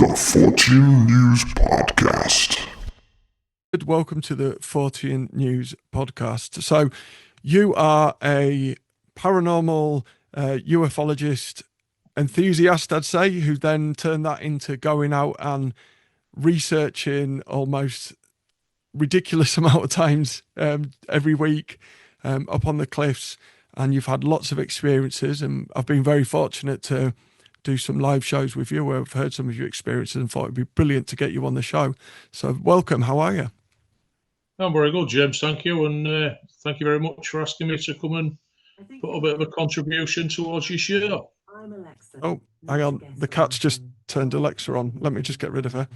the Fortean News Podcast. Welcome to the Fortean News Podcast. So, you are a paranormal ufologist enthusiast, I'd say, who then turned that into going out and researching almost ridiculous amount of times every week up on the cliffs. And you've had lots of experiences, and I've been very fortunate to do some live shows with you where I've heard some of your experiences and thought it'd be brilliant to get you on the show. So welcome. How are you? I'm very good, James. Thank you. And thank you very much for asking me to come and put a bit of a contribution towards your show. Oh, hang on. The cat's just turned Alexa on. Let me just get rid of her.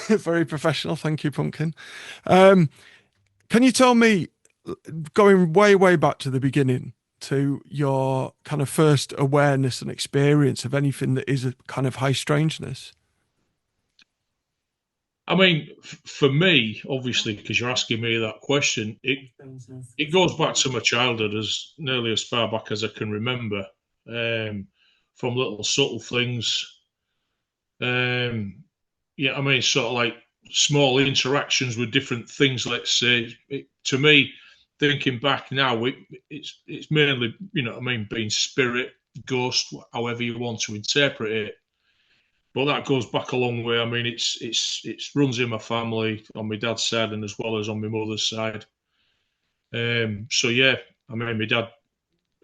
Very professional. Thank you, Pumpkin. Can you tell me, going way back to the beginning, to your kind of first awareness and experience of anything that is a kind of high strangeness? I mean, for me, obviously, because you're asking me that question, it goes back to my childhood as nearly as far back as I can remember, from little subtle things. Yeah, I mean, sort of like small interactions with different things. Let's say, to me, thinking back now, it's mainly, you know what I mean, being spirit, ghost, however you want to interpret it. But that goes back a long way. I mean, it's runs in my family on my dad's side and as well as on my mother's side. So yeah, I mean, my dad,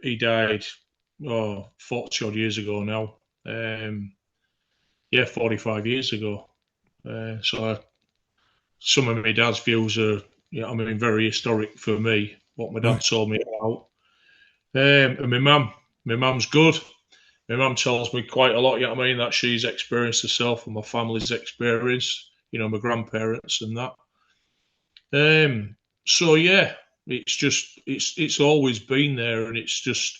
he died 40 odd years ago now. 45 years ago. Some of my dad's views are, I mean, very historic for me. What my dad told me about. And my mum's good. My mum tells me quite a lot, you know what I mean, that she's experienced herself and my family's experience, my grandparents and that. So yeah, it's always been there, and it's just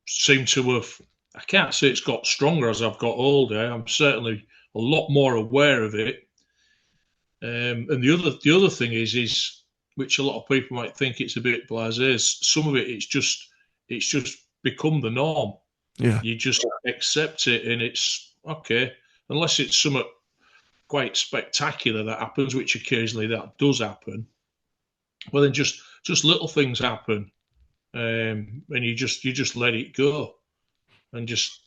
seemed to have, I can't say it's got stronger as I've got older. I'm certainly a lot more aware of it. And the other thing is which a lot of people might think it's a bit blasé. Some of it, it's just become the norm. Yeah, you just accept it, and it's okay, unless it's something quite spectacular that happens, which occasionally that does happen. Well, then just little things happen, and you just let it go, and just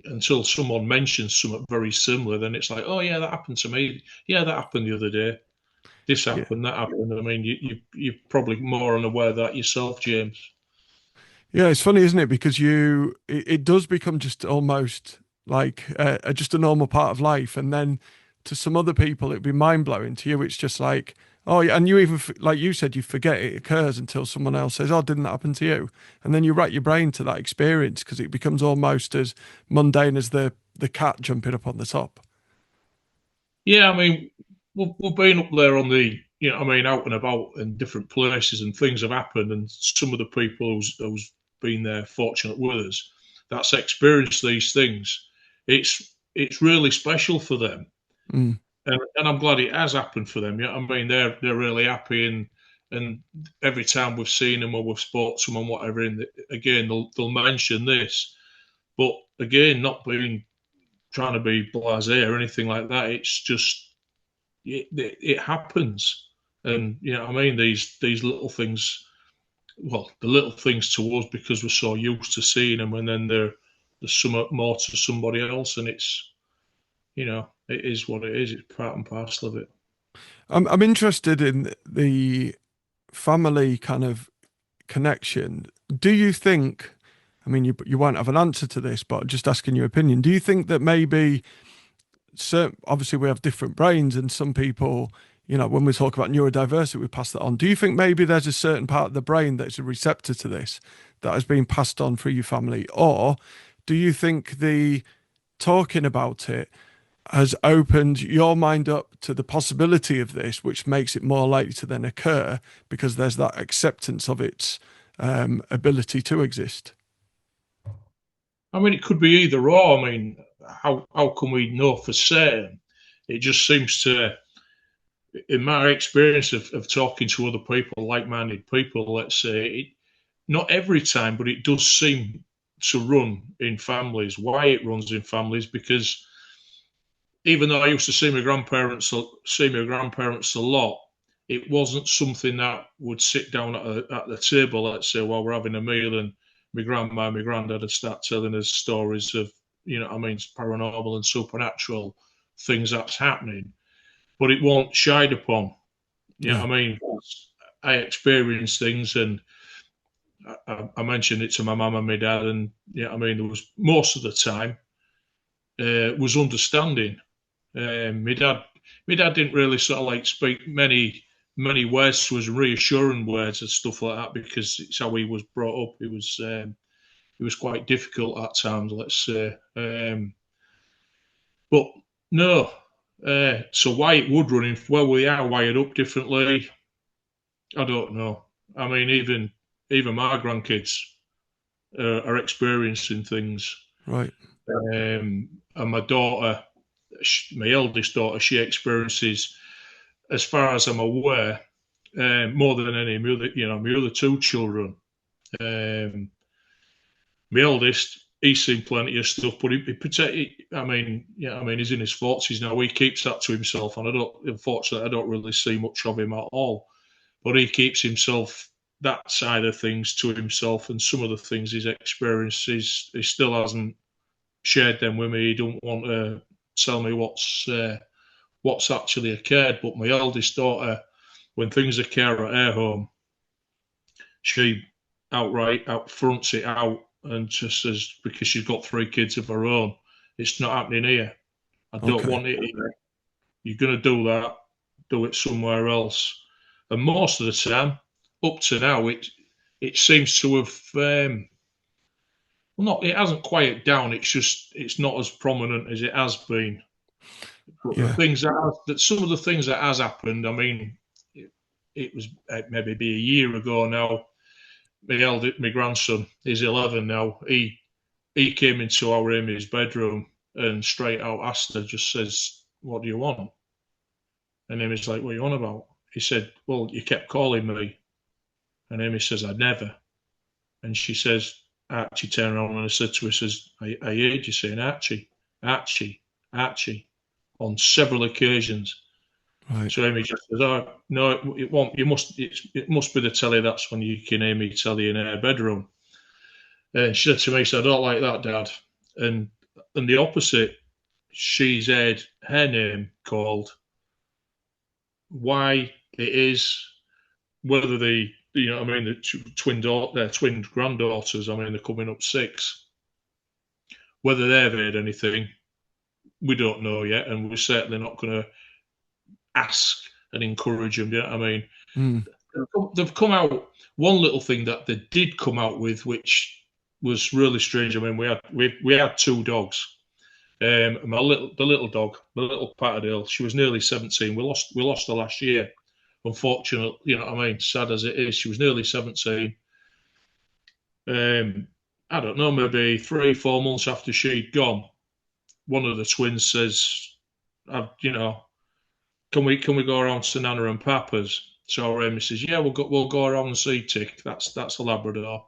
until someone mentions something very similar, then it's like, oh yeah, that happened to me. Yeah, that happened the other day. This happened, that happened. I mean, you're probably more unaware of that yourself, James. Yeah, it's funny, isn't it? Because it does become just almost like just a normal part of life, and then to some other people it'd be mind blowing. To you, it's just like, oh yeah, and you even like you said, you forget it occurs until someone else says, "Oh, didn't that happen to you?" And then you rack your brain to that experience because it becomes almost as mundane as the cat jumping up on the top. Yeah, I mean, we've been up there on the, I mean, out and about in different places, and things have happened, and some of the people who's been there fortunate with us that's experienced these things, it's really special for them. And I'm glad it has happened for them. I mean, they're really happy, and every time we've seen them or we've spoke to them and whatever, and again they'll mention this, but again, not being trying to be blasé or anything like that. It's just it happens, and I mean, these little things. Well, the little things to us because we're so used to seeing them, and then there's something more to somebody else, and it's, it is what it is. It's part and parcel of it. I'm interested in the family kind of connection. Do you think? I mean, you won't have an answer to this, but just asking your opinion. Do you think that maybe, obviously we have different brains, and some people, when we talk about neurodiversity, we pass that on. Do you think maybe there's a certain part of the brain that's a receptor to this that has been passed on through your family? Or do you think the talking about it has opened your mind up to the possibility of this, which makes it more likely to then occur because there's that acceptance of its ability to exist? I mean, it could be either or. I mean, how can we know for certain? It just seems to, in my experience of talking to other people, like-minded people, let's say, not every time, but it does seem to run in families. Why it runs in families? Because even though I used to see my grandparents a lot, it wasn't something that would sit down at the table, let's say, while we're having a meal, and my grandma and my granddad would start telling us stories of, paranormal and supernatural things that's happening. But it wasn't shied upon. You know what I mean? I experienced things, and I mentioned it to my mum and my dad, and there was most of the time was understanding. My dad didn't really sort of like speak many words to us, reassuring words and stuff like that, because it's how he was brought up. It was quite difficult at times, let's say. But no. So why it would run in? Well, we are wired up differently. I don't know. I mean, even my grandkids are experiencing things. Right. And my daughter, my eldest daughter, she experiences, as far as I'm aware, more than any of my other two children. My eldest, he's seen plenty of stuff, but he's in his 40s now. He keeps that to himself, and unfortunately, I don't really see much of him at all. But he keeps that side of things to himself, and some of the things he's experienced, he still hasn't shared them with me. He don't want to tell me what's actually occurred. But my eldest daughter, when things occur at her home, she outright fronts it out and just says, because she's got 3 kids of her own, it's not happening here. I don't want it here. You're going to do that, do it somewhere else. And most of the time, up to now, it seems to have it hasn't quieted down. It's not as prominent as it has been. But the things some of the things that has happened, I mean, it was maybe be a year ago now. My grandson, he's 11 now. He came into our Amy's bedroom and straight out asked her, just says, "What do you want?" And Amy's like, "What are you on about?" He said, "Well, you kept calling me." And Amy says, "I never." And she says, Archie turned around and I said to her, says, I heard you saying Archie, Archie, Archie on several occasions. Right. So Amy just says, "Oh no, it won't. It must be the telly. That's when you can hear me telly in her bedroom." And she said to me, "I don't like that, Dad." And the opposite, she's heard her name called. Why it is, whether the twin granddaughters, they're coming up 6. Whether they've heard anything, we don't know yet, and we're certainly not going to ask and encourage them. Do you know what I mean? They've come out. One little thing that they did come out with, which was really strange. I mean, we had 2 dogs. The little dog, my little Patterdale, she was nearly 17. We lost her last year. Unfortunately, you know what I mean? Sad as it is, she was nearly 17. I don't know, maybe 3-4 months after she'd gone, one of the twins says, can we go around to Nana and Papa's? So Amy says, "Yeah, we'll go around and see Tick. That's a Labrador."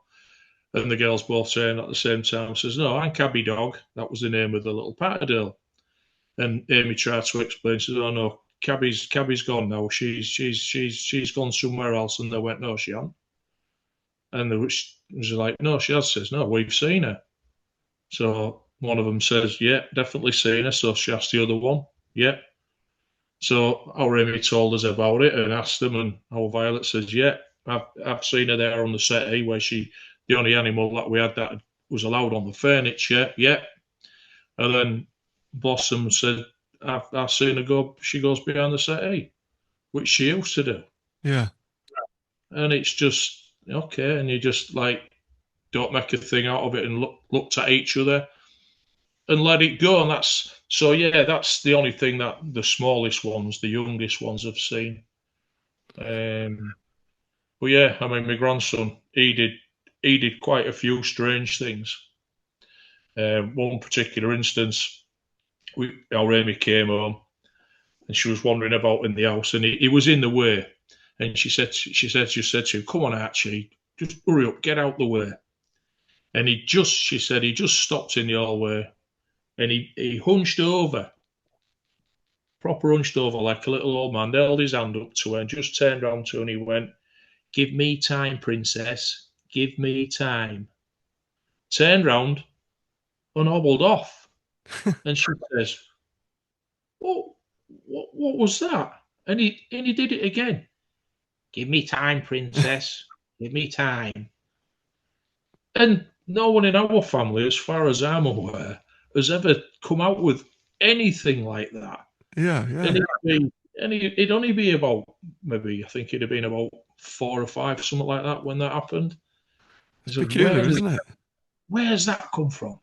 And the girls both saying at the same time, says, "No, I'm Cabby Dog." That was the name of the little Patterdale. And Amy tried to explain, says, "Oh no, Cabby's gone now. She's gone somewhere else." And they went, "No, she hasn't." And they was like, "No, she has." Says, "No, we've seen her." So one of them says, "Yeah, definitely seen her." So she asked the other one, "Yeah." So our Amy told us about it and asked them, and our Violet says, "Yeah, I've seen her there on the settee where the only animal that we had that was allowed on the furniture." Yeah. And then Blossom said, I've seen her go, she goes behind the settee, which she used to do. Yeah. And it's just, okay, and you just don't make a thing out of it and looked at each other and let it go. And that's the only thing that the smallest ones, the youngest ones have seen. But yeah, my grandson, he did quite a few strange things. One particular instance, our Amy came home and she was wandering about in the house, and he was in the way. And she said to him, "Come on, Archie, just hurry up, get out the way." And she said he just stopped in the hallway and he hunched over proper hunched over like a little old man, held his hand up to her and just turned round to her and he went, "Give me time, princess. Give me time." Turned round and hobbled off. And she says, what was that? And he did it again. "Give me time, princess. Give me time." And no one in our family, as far as I'm aware, has ever come out with anything like that. Yeah, yeah. And it'd only be about, maybe, I think it'd have been about 4 or 5, something like that, when that happened. It's peculiar, isn't it? Where's that come from?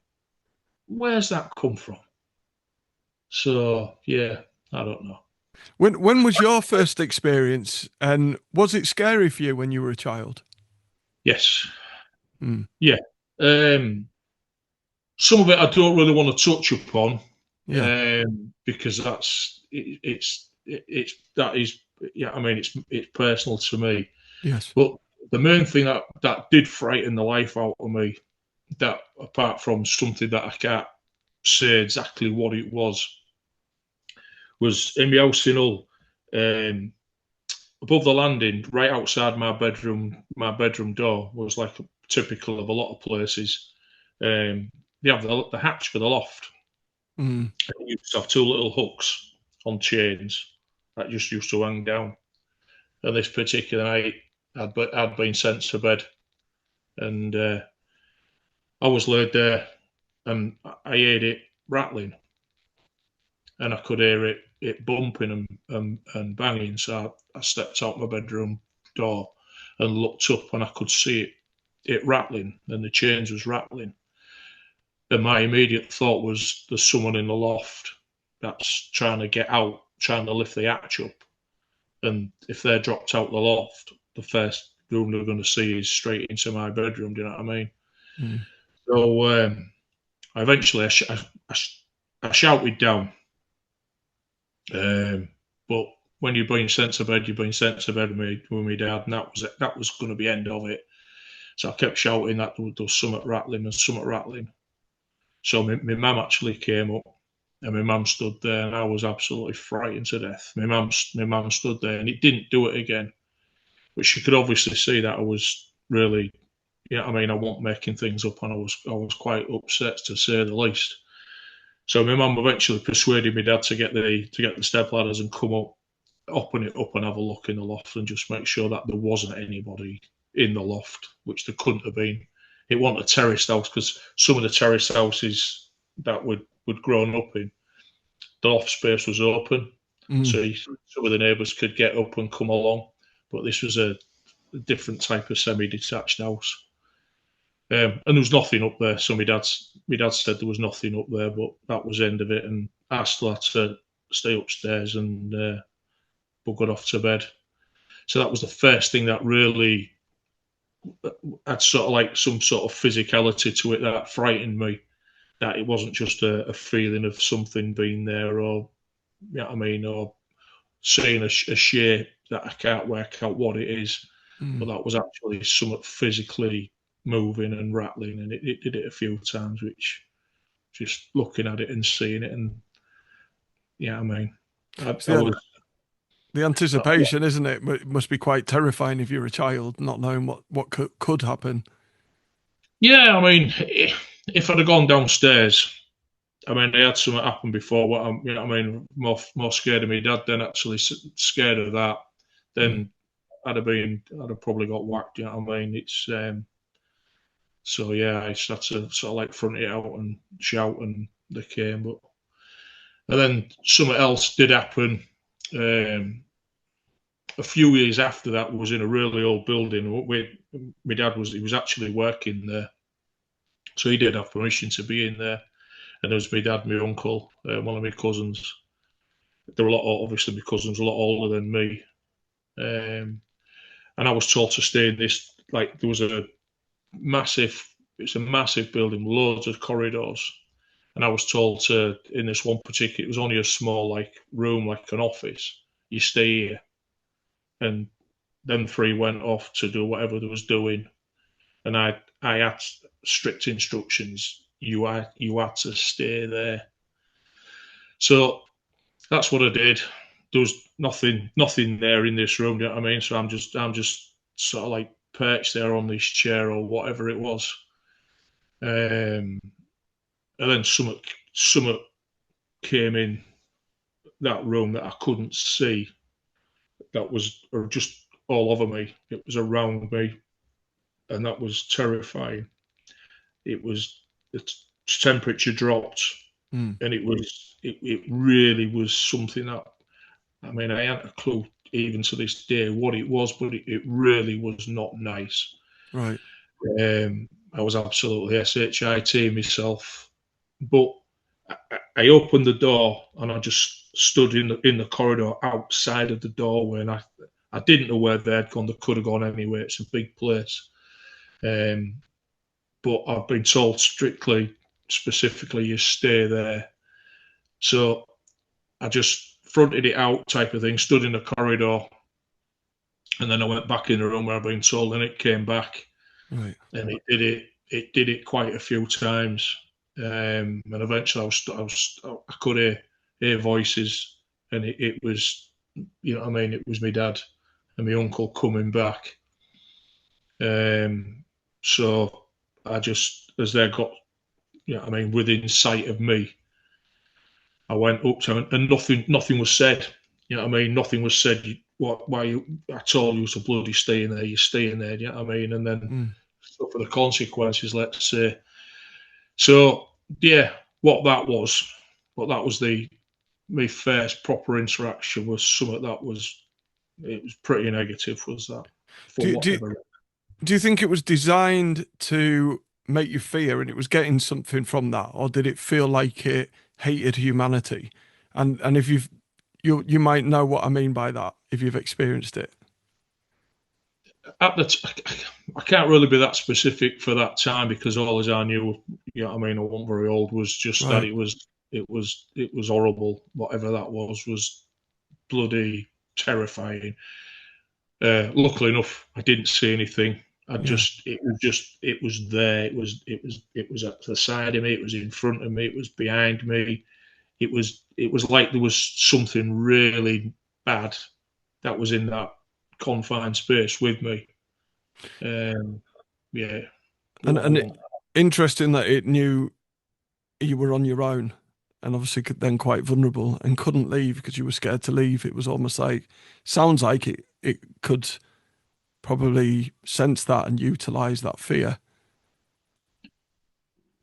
Where's that come from? So, yeah, I don't know. When was your first experience, and was it scary for you when you were a child? Yes. Mm. Yeah. Some of it I don't really want to touch upon, Yeah. because that is, yeah, I mean, it's personal to me. Yes. But the main thing that did frighten the life out of me, that apart from something that I can't say exactly what it was in my house in Hull, above the landing, right outside my bedroom door, was like typical of a lot of places. They have the hatch for the loft. Mm. And you used to have 2 little hooks on chains that just used to hang down. And this particular night, I'd been sent to bed, and I was laid there, and I heard it rattling, and I could hear it bumping and banging. So I stepped out my bedroom door and looked up, and I could see it rattling, and the chains was rattling. And my immediate thought was, there's someone in the loft that's trying to get out, trying to lift the hatch up. And if they're dropped out the loft, the first room they're going to see is straight into my bedroom. Do you know what I mean? Mm. So eventually I shouted down. But when you're being sent to bed, you're being sent to bed with my dad, and that was it. That was going to be the end of it. So I kept shouting that there was something rattling and something rattling. So my mum actually came up, and my mum stood there, and I was absolutely frightened to death. My mum stood there, and it didn't do it again. But she could obviously see that I was really, yeah, I mean, I wasn't making things up, and I was quite upset, to say the least. So my mum eventually persuaded my dad to get the step ladders and come up, open it up, and have a look in the loft, and just make sure that there wasn't anybody in the loft, which there couldn't have been. It wasn't a terraced house, because some of the terraced houses that we'd grown up in, the loft space was open, so some of the neighbours could get up and come along. But this was a different type of semi-detached house, and there was nothing up there. So my dad said there was nothing up there, but that was the end of it. And I still had to stay upstairs and buggered off to bed. So that was the first thing that really had sort of like some sort of physicality to it that frightened me. That it wasn't just a feeling of something being there, or, you know what I mean, or seeing a shape that I can't work out what it is. But that was actually somewhat physically moving and rattling, and it did it a few times, which, just looking at it and seeing it, and yeah, I mean, I was, the anticipation, isn't it? It must be quite terrifying if you're a child, not knowing what could happen. yeah, I mean, if I'd have gone downstairs, I mean, I had something happen before. What I'm, you know, what I mean, more scared of me dad than actually scared of that. Then I'd have probably got whacked. You know what I mean? It's so yeah, I just had to sort of like front it out and shout, and they came. But and then something else did happen. A few years after that, was in a really old building. My dad was actually working there, so he did have permission to be in there. And there was my dad, my uncle, one of my cousins. They were obviously my cousins, a lot older than me. And I was told to stay in this, like, there was it's a massive building, loads of corridors. And I was told to, in this one particular, it was only a small, like, room, like an office. You stay here. And them 3 went off to do whatever they was doing. And I had strict instructions. You had to stay there. So that's what I did. There was nothing there in this room. You know what I mean? So I'm just sort of like perched there on this chair or whatever it was. And then something came in that room that I couldn't see. That was just all over me. It was around me, and that was terrifying. It was the temperature dropped, and it really was something that, I mean, I hadn't a clue even to this day what it was, but it really was not nice. Right. I was absolutely shit myself, but I opened the door and I just stood in the corridor outside of the doorway, and I didn't know where they'd gone. They could have gone anywhere. It's a big place. But I've been told specifically, you stay there. So I just fronted it out type of thing, stood in the corridor, and then I went back in the room where I'd been told, and it came back. Right. And it did it quite a few times. And eventually I could hear voices, and it was, you know what I mean, it was my dad and my uncle coming back. So I just, as they got, you know what I mean, within sight of me, I went up to them, and nothing was said. You know what I mean? Nothing was said. I told you to bloody stay in there, you're staying there, you know what I mean? And then for the consequences, let's say. So yeah, what that was my first proper interaction was something that was, it was pretty negative, was that. Do you think it was designed to make you fear and it was getting something from that, or did it feel like it hated humanity? And if you might know what I mean by that if you've experienced it. I can't really be that specific for that time, because all as I knew, you know what I mean, I wasn't very old, was just that it was horrible. Whatever that was bloody terrifying. Luckily enough, I didn't see anything. It was there. It was at the side of me. It was in front of me. It was behind me. It was like there was something really bad that was in that confined space with me. Yeah. And interesting that it knew you were on your own, and obviously then quite vulnerable and couldn't leave because you were scared to leave. It was almost like, sounds like it could probably sense that and utilize that fear.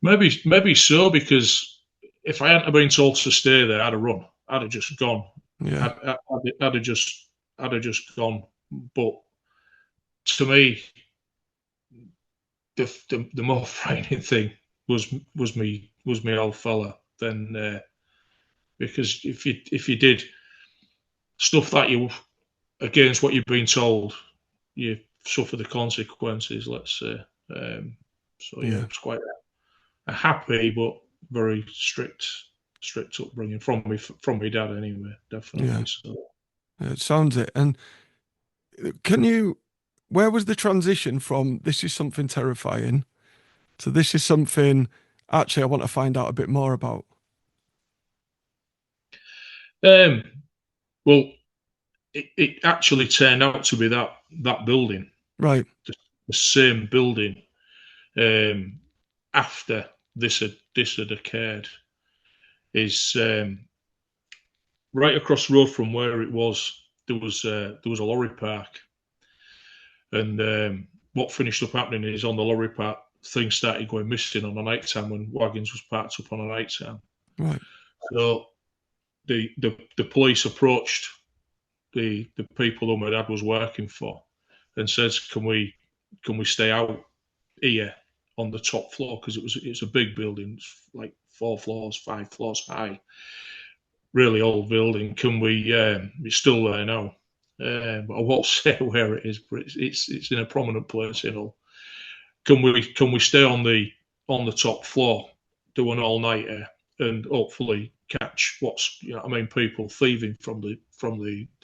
Maybe so, because if I hadn't been told to stay there, I'd have run. I'd have just gone. Yeah. I'd have just gone. But to me, the more frightening thing was me old fella. Then because if you did stuff that you against what you've been told, you suffer the consequences. Let's say. So yeah, it was quite a happy but very strict upbringing from my dad anyway. Definitely. Yeah. So. It sounds it. And where was the transition from this is something terrifying to this is something actually I want to find out a bit more about? Well, it actually turned out to be that building, right? The same building. After this had occurred, is right across the road from where it was. There was a lorry park, and what finished up happening is on the lorry park, things started going missing on the night time when wagons was parked up on the night time. Right. So the police approached the people who my dad was working for and says, can we stay out here on the top floor, because it was a big building, like 4 floors, 5 floors high, really old building. Can we? It's still there now, but I won't say where it is. But it's in a prominent place, you know. Can we stay on the top floor, do an all nighter, and hopefully catch what's, you know what I mean, people thieving from the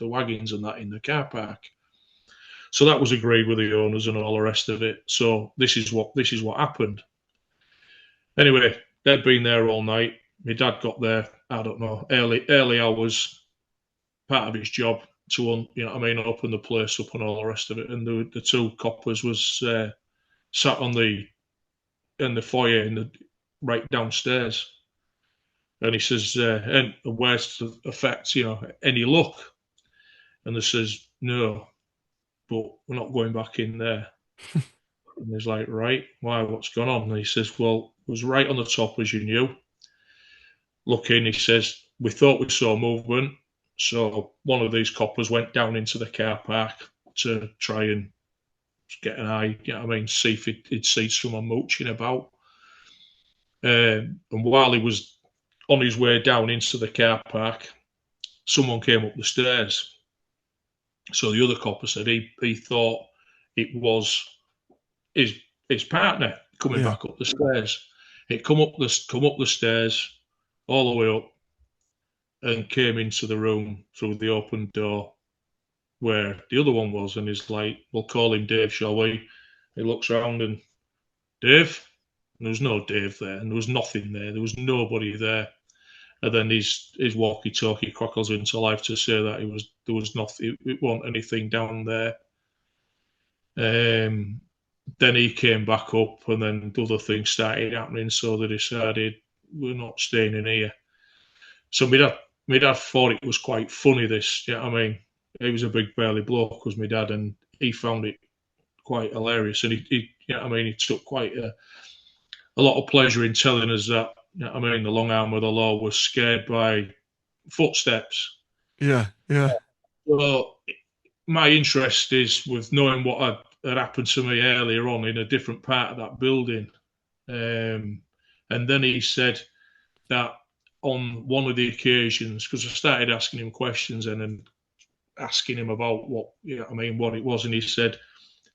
wagons and that in the car park. So that was agreed with the owners and all the rest of it. So this is what happened. Anyway, they'd been there all night. My dad got there I don't know, early hours, part of his job to open the place up and all the rest of it. And the two coppers was sat in the foyer right downstairs. And he says, and where's the effect, any luck? And they says, no, but we're not going back in there. And he's like, right, why, what's gone on? And he says, well, it was right on the top, as you knew. Looking, he says, we thought we saw movement. So one of these coppers went down into the car park to try and get an eye, see if he'd see someone mooching about. And while he was on his way down into the car park, someone came up the stairs. So the other copper said he thought it was his partner coming back up the stairs. It come up the stairs all the way up and came into the room through the open door where the other one was, and he's like, we'll call him Dave, shall we? He looks around and, Dave? And there was no Dave there, and there was nothing there. There was nobody there. And then his walkie-talkie crackles into life to say that there was nothing, it wasn't anything down there. Then he came back up, and then other things started happening, so they decided we're not staying in here. So my dad thought it was quite funny, this, he was a big burly bloke, was my dad, and he found it quite hilarious, and he took quite a lot of pleasure in telling us that, the long arm of the law was scared by footsteps. Yeah. Well, my interest is with knowing what had happened to me earlier on in a different part of that building. And then he said that on one of the occasions, because I started asking him questions and then asking him about what it was, and he said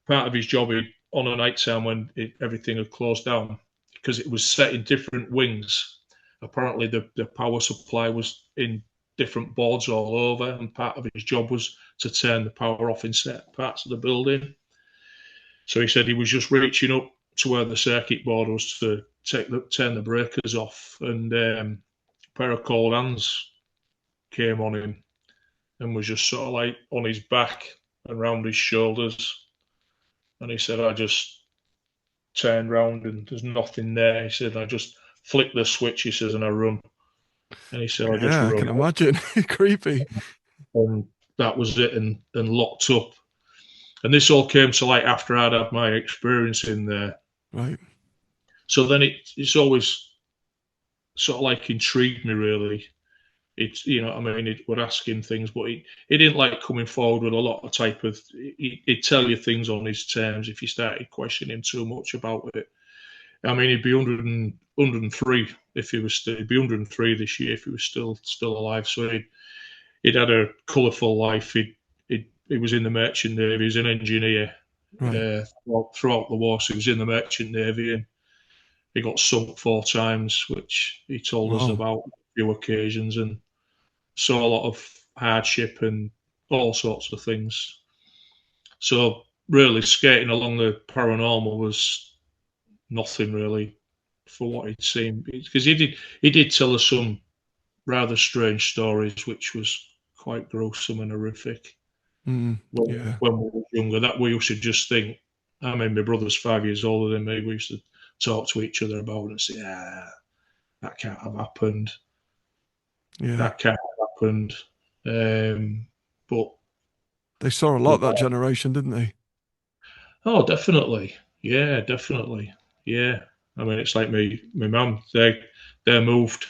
part of his job on a night time when everything had closed down, because it was set in different wings. Apparently the power supply was in different boards all over, and part of his job was to turn the power off in certain parts of the building. So he said he was just reaching up to where the circuit board was to turn the breakers off, and a pair of cold hands came on him and was just sort of like on his back and round his shoulders. And he said, I just turned round and there's nothing there. He said, I just flicked the switch, he says, and I run. And he said, I can imagine. Creepy. And that was it, and locked up. And this all came to light after I'd had my experience in there. Right. So then it's always sort of like intrigued me, really. It's, it would ask him things, but he didn't like coming forward with a lot of type of, he'd tell you things on his terms if you started questioning him too much about it. He'd be 103 if he was still, he'd be 103 this year if he was still alive. So he'd had a colourful life. He was in the Merchant Navy. He's an engineer. Right. Throughout the war, so he was in the Merchant Navy, and he got sunk 4 times, which he told us about a few occasions, and saw a lot of hardship and all sorts of things. So really, skating along the paranormal was nothing really for what he'd seen, because he did tell us some rather strange stories, which was quite gruesome and horrific. When we were younger, that we used to just think, my brother's 5 years older than me, we used to talk to each other about it and say, that can't have happened. Yeah. That can't have happened. But they saw a lot that generation, didn't they? Oh, definitely. Yeah, definitely. Yeah. It's like my mum, they moved.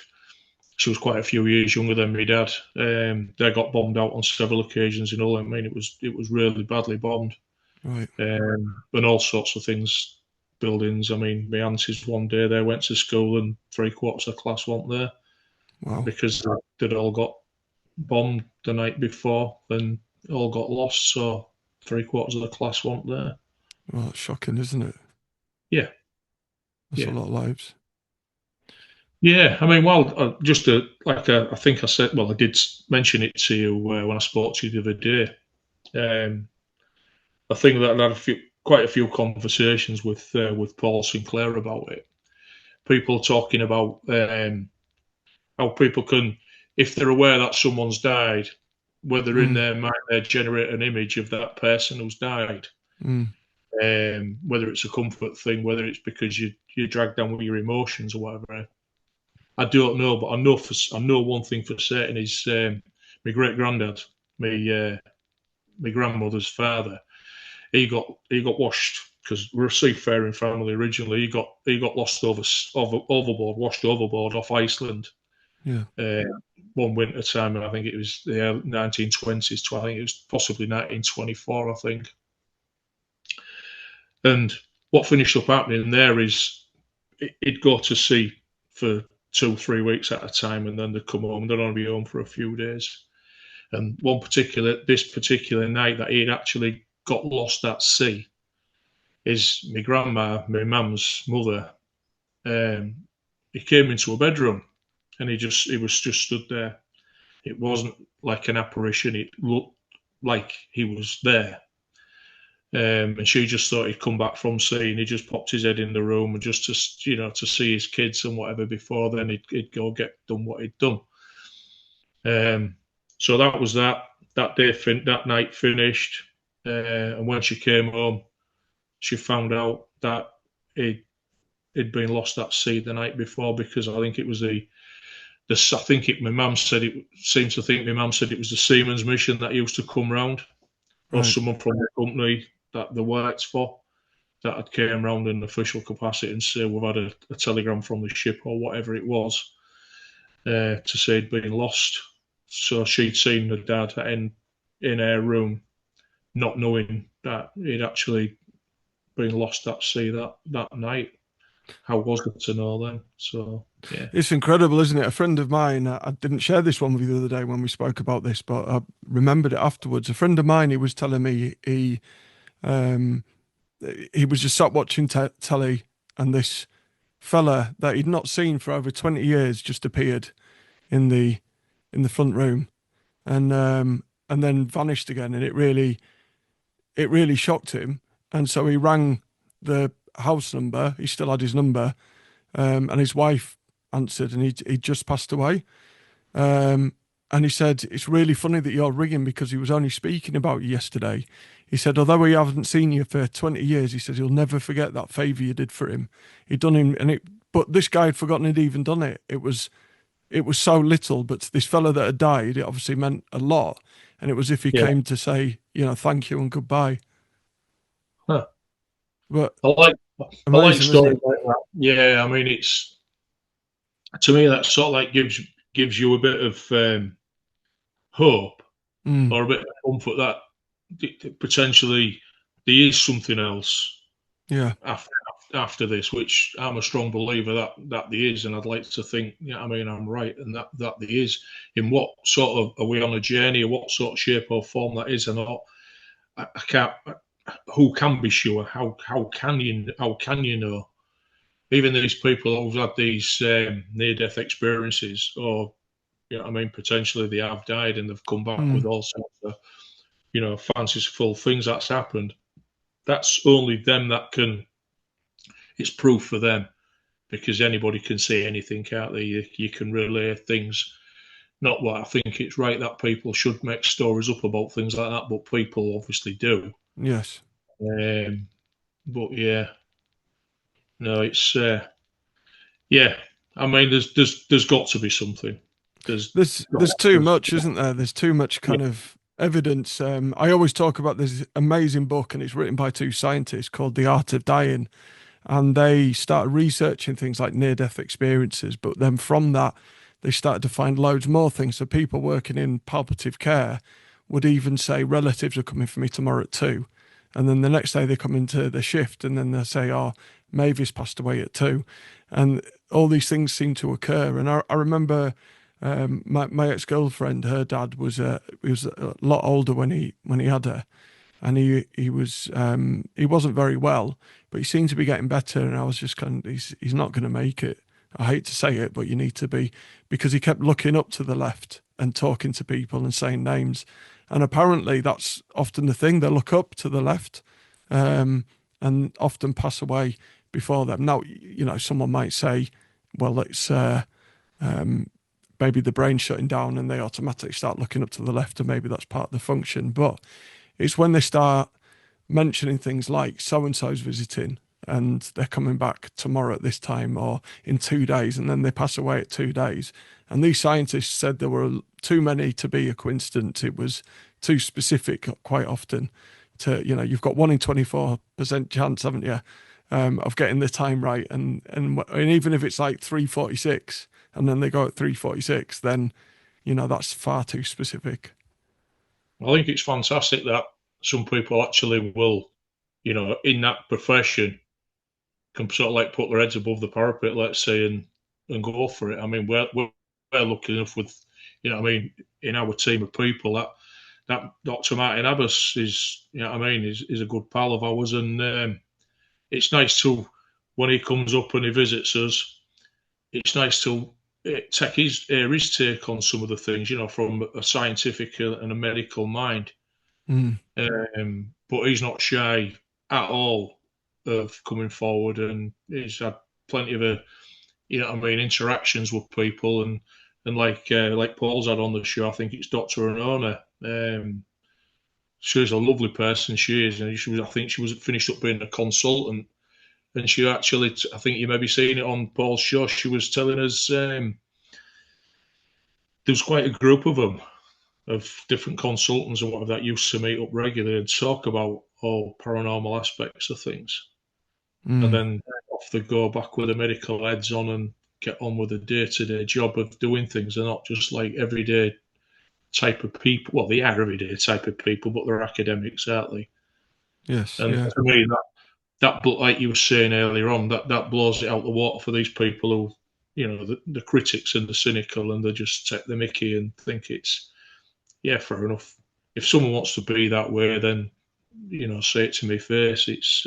She was quite a few years younger than my dad. They got bombed out on several occasions and all. It was really badly bombed. Right. And all sorts of things, buildings. My aunties one day, they went to school and 3/4 of the class weren't there. Wow. Because they'd all got bombed the night before and all got lost. So 3/4 of the class weren't there. Well, that's shocking, isn't it? Yeah. That's a lot of lives. Yeah, I think I said, I did mention it to you when I spoke to you the other day. I think that I had quite a few conversations with Paul Sinclair about it. People talking about how people can, if they're aware that someone's died, whether in their mind they generate an image of that person who's died. Whether it's a comfort thing, whether it's because you're dragged down with your emotions or whatever. I don't know, but I know one thing for certain is my great granddad, my grandmother's father. He got washed because we're a seafaring family originally. He got lost overboard, washed overboard off Iceland. Yeah. One winter time, and I think it was the 1920s. I think it was possibly 1924. I think. And what finished up happening there is he'd go to sea for 2-3 weeks at a time, and then they'd come home. They'd only be home for a few days. And this particular night that he'd actually got lost at sea, is my grandma, my mum's mother. He came into a bedroom, and he was just stood there. It wasn't like an apparition. It looked like he was there. And she just thought he'd come back from sea, and he just popped his head in the room, and just to see his kids and whatever before then he'd go get done what he'd done. So that was that day. That night finished, and when she came home, she found out that he'd been lost at sea the night before, because I think it was my mum said it was the Seamen's Mission that used to come round, or someone from the company that they worked for that had came round in official capacity and say we've had a telegram from the ship or whatever it was to say he'd been lost. So she'd seen her dad in her room, not knowing that he'd actually been lost at sea that night. How was it to know then? So yeah, it's incredible, isn't it? A friend of mine, I didn't share this one with you the other day when we spoke about this, but I remembered it afterwards. A friend of mine, he was telling me he was just sat watching telly, and this fella that he'd not seen for over 20 years just appeared in the front room, and then vanished again, and it really shocked him. And so he rang the house number. He still had his number, and his wife answered, and he'd just passed away. And he said, it's really funny that you're ringing, because he was only speaking about you yesterday. He said, although he haven't seen you for 20 years, he says he'll never forget that favour you did for him. He'd done him, but this guy had forgotten he'd even done it. It was so little, but to this fella that had died, it obviously meant a lot. And it was if he came to say, thank you and goodbye. Huh. But I like stories like that. Yeah, I mean, it's, to me, that sort of like gives you a bit of hope or a bit of comfort that potentially there is something else after this, which I'm a strong believer that there is, and I'd like to think, I'm right, and that there is. In what sort of, are we on a journey, or what sort of shape or form that is, and I can't. Who can be sure? How can you know? Even these people who've had these near-death experiences, or potentially they have died and they've come back with all sorts of fanciful things that's happened. That's only them that can. It's proof for them, because anybody can say anything, can't they? You can relay things. Not what I think it's right that people should make stories up about things like that, but people obviously do. yes. But yeah, no, it's yeah. I mean, there's got to be something. There's too much, isn't there? There's too much kind of evidence. I always talk about this amazing book, and it's written by two scientists called The Art of Dying, and they started researching things like near-death experiences. But then from that, they started to find loads more things. So people working in palliative care would even say relatives are coming for me tomorrow at 2. And then the next day they come into the shift, and then they say, oh, Mavis passed away at 2. And all these things seem to occur. And I remember my ex-girlfriend, her dad he was a lot older when he had her. And he wasn't very well, but he seemed to be getting better. And I was just he's not going to make it. I hate to say it, but you need to be, because he kept looking up to the left and talking to people and saying names. And apparently that's often the thing. They look up to the left and often pass away before them. Now, someone might say, well, it's maybe the brain's shutting down and they automatically start looking up to the left, and maybe that's part of the function. But it's when they start mentioning things like so and so's visiting and they're coming back tomorrow at this time or in 2 days, and then they pass away at 2 days. And these scientists said there were too many to be a coincidence. It was too specific quite often to, you know, you've got 1 in 24% chance, haven't you, of getting the time right. And even if it's like 3:46 and then they go at 3:46, then, you know, that's far too specific. I think it's fantastic that some people actually will, you know, in that profession, can sort of like put their heads above the parapet, let's say, and go for it. I mean, we're lucky enough with, you know, I mean, in our team of people that Dr. Martin Abbas is, you know, what I mean, is a good pal of ours, and it's nice to, when he comes up and he visits us, it's nice to take his take on some of the things, you know, from a scientific and a medical mind. Mm. But he's not shy at all of coming forward, and he's had plenty of you know what I mean, interactions with people, and like Paul's had on the show, I think it's Dr. Anona. She's a lovely person, she is, and I think she was finished up being a consultant, and she actually, I think you may be seeing it on Paul's show, she was telling us there's quite a group of them, of different consultants and whatever, that used to meet up regularly and talk about all paranormal aspects of things. And then off they go back with the medical heads on and get on with the day-to-day job of doing things. They're not just like everyday type of people. Well, they are everyday type of people, but they're academics, aren't they? Yes. And Yeah. for me, that like you were saying earlier on, that blows it out the water for these people who, you know, the critics and the cynical, and they just take the mickey and think it's, yeah, fair enough. If someone wants to be that way, then, you know, say it to my face. It's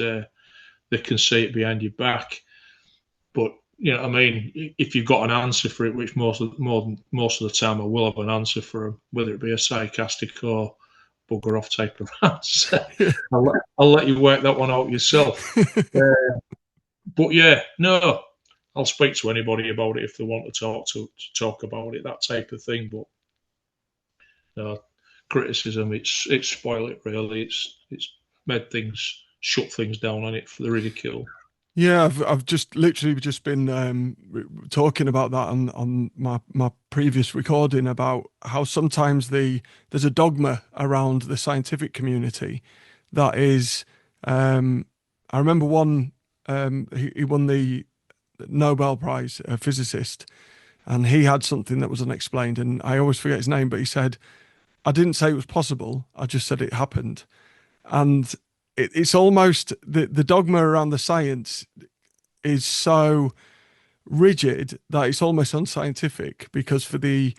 they can say it behind your back, but, you know what I mean, if you've got an answer for it, which most of the time I will have an answer for them, whether it be a sarcastic or bugger off type of answer. I'll let you work that one out yourself. But yeah, no, I'll speak to anybody about it if they want to talk about it, that type of thing. But no, criticism, it's spoiled it really. It's made things, shut things down on it for the ridicule. Yeah, I've just literally just been talking about that on my previous recording about how sometimes there's a dogma around the scientific community that is. I remember one. He won the Nobel Prize, a physicist, and he had something that was unexplained. And I always forget his name, but he said, "I didn't say it was possible. I just said it happened." And it's almost the dogma around the science is so rigid that it's almost unscientific, because for the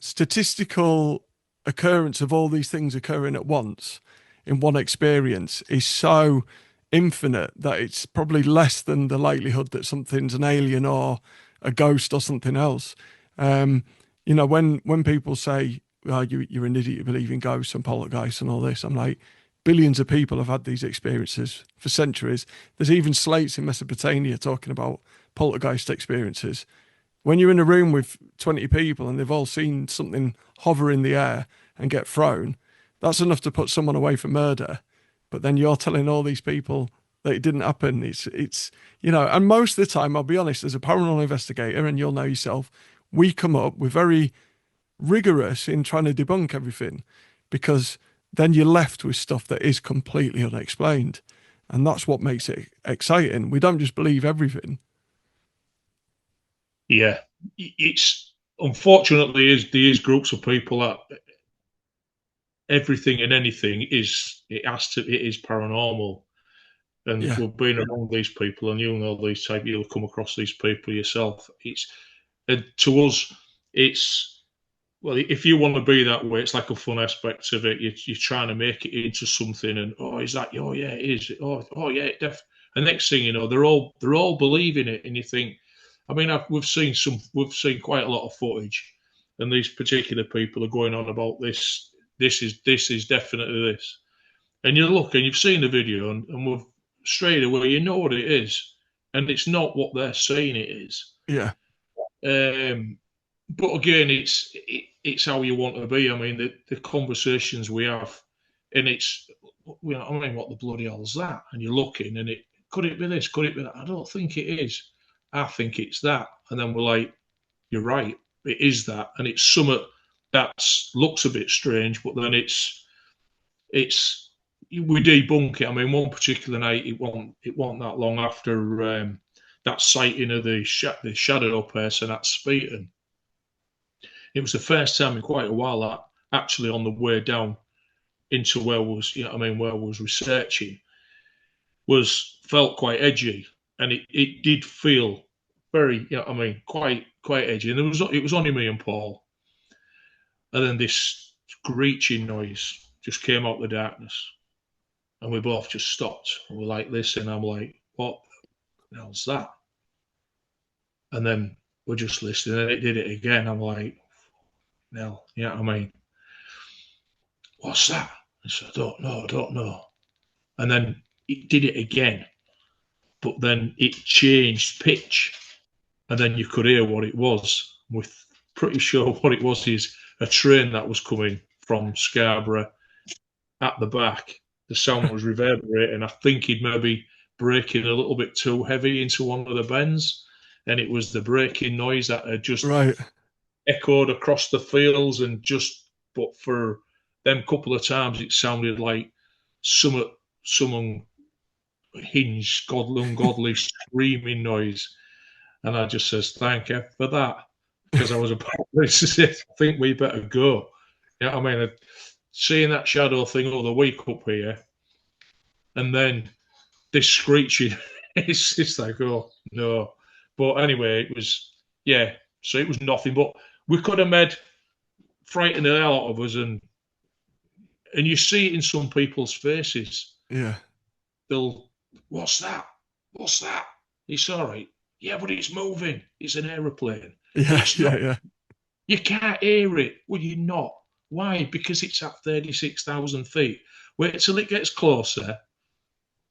statistical occurrence of all these things occurring at once in one experience is so infinite that it's probably less than the likelihood that something's an alien or a ghost or something else. You know, when people say, "Oh, you're an idiot, you believe in ghosts and poltergeists and all this," I'm like, billions of people have had these experiences for centuries. There's even slates in Mesopotamia talking about poltergeist experiences. When you're in a room with 20 people and they've all seen something hover in the air and get thrown, that's enough to put someone away for murder. But then you're telling all these people that it didn't happen. It's you know, and most of the time, I'll be honest, as a paranormal investigator, and you'll know yourself, we come up, we're very rigorous in trying to debunk everything, because then you're left with stuff that is completely unexplained. And that's what makes it exciting. We don't just believe everything. Yeah, it's unfortunately there is groups of people that everything and anything it is paranormal, and Yeah. we've been around these people, and you'll come across these people yourself. And to us, it's, well, if you want to be that way, it's like a fun aspect of it. You're trying to make it into something, and is that? Oh yeah, it is. Oh yeah, and next thing you know, they're all believing it, and you think, I mean, we've seen quite a lot of footage, and these particular people are going on about this. This is definitely this, and you look and you've seen the video, and we've straight away you know what it is, and it's not what they're saying it is. Yeah. But again, it's how you want to be. I mean, the conversations we have, and it's, I mean, what the bloody hell's that? And you're looking, and could it be this? Could it be that? I don't think it is. I think it's that. And then we're like, you're right, it is that, and it's something that looks a bit strange, but then it's we debunk it. I mean, one particular night, it wasn't that long after that sighting of the shadow person at Speeton. It was the first time in quite a while that actually on the way down into where I was researching, felt quite edgy, and it did feel very, quite edgy. And it was only me and Paul, and then this screeching noise just came out of the darkness, and we both just stopped. And we're like, listen. I'm like, what the hell's that? And then we're just listening, and it did it again. I'm like, no, what's that? I said, I don't know. And then it did it again, but then it changed pitch, and then you could hear what it was. We're pretty sure what it was is a train that was coming from Scarborough at the back. The sound was reverberating. I think he'd maybe braking a little bit too heavy into one of the bends, and it was the braking noise that had just echoed across the fields, but for them couple of times it sounded like someone hinged, ungodly screaming noise. And I just says, thank you for that, because I was about to I think we better go. I mean, seeing that shadow thing all the week up here, and then this screeching, it's just like, oh no. But anyway, it was, so it was nothing, but we could have made frightened the hell out of us, and you see it in some people's faces. Yeah. They'll, what's that? It's all right. Yeah, but it's moving. It's an aeroplane. Yeah. You can't hear it. Well, you're not. Why? Because it's at 36,000 feet. Wait till it gets closer,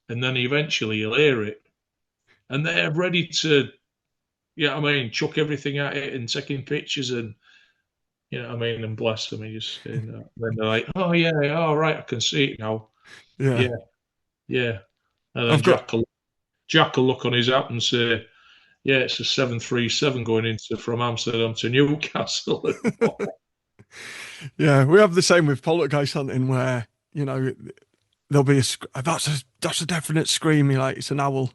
and then eventually you'll hear it. And they're ready to, chuck everything at it and taking pictures and, and bless them. Then they're like, oh, yeah, all right, I can see it now. Yeah. And then Jack will look on his app and say, yeah, it's a 737 going from Amsterdam to Newcastle. Yeah, we have the same with poltergeist hunting, where there'll be that's a definite scream. You're like, it's an owl.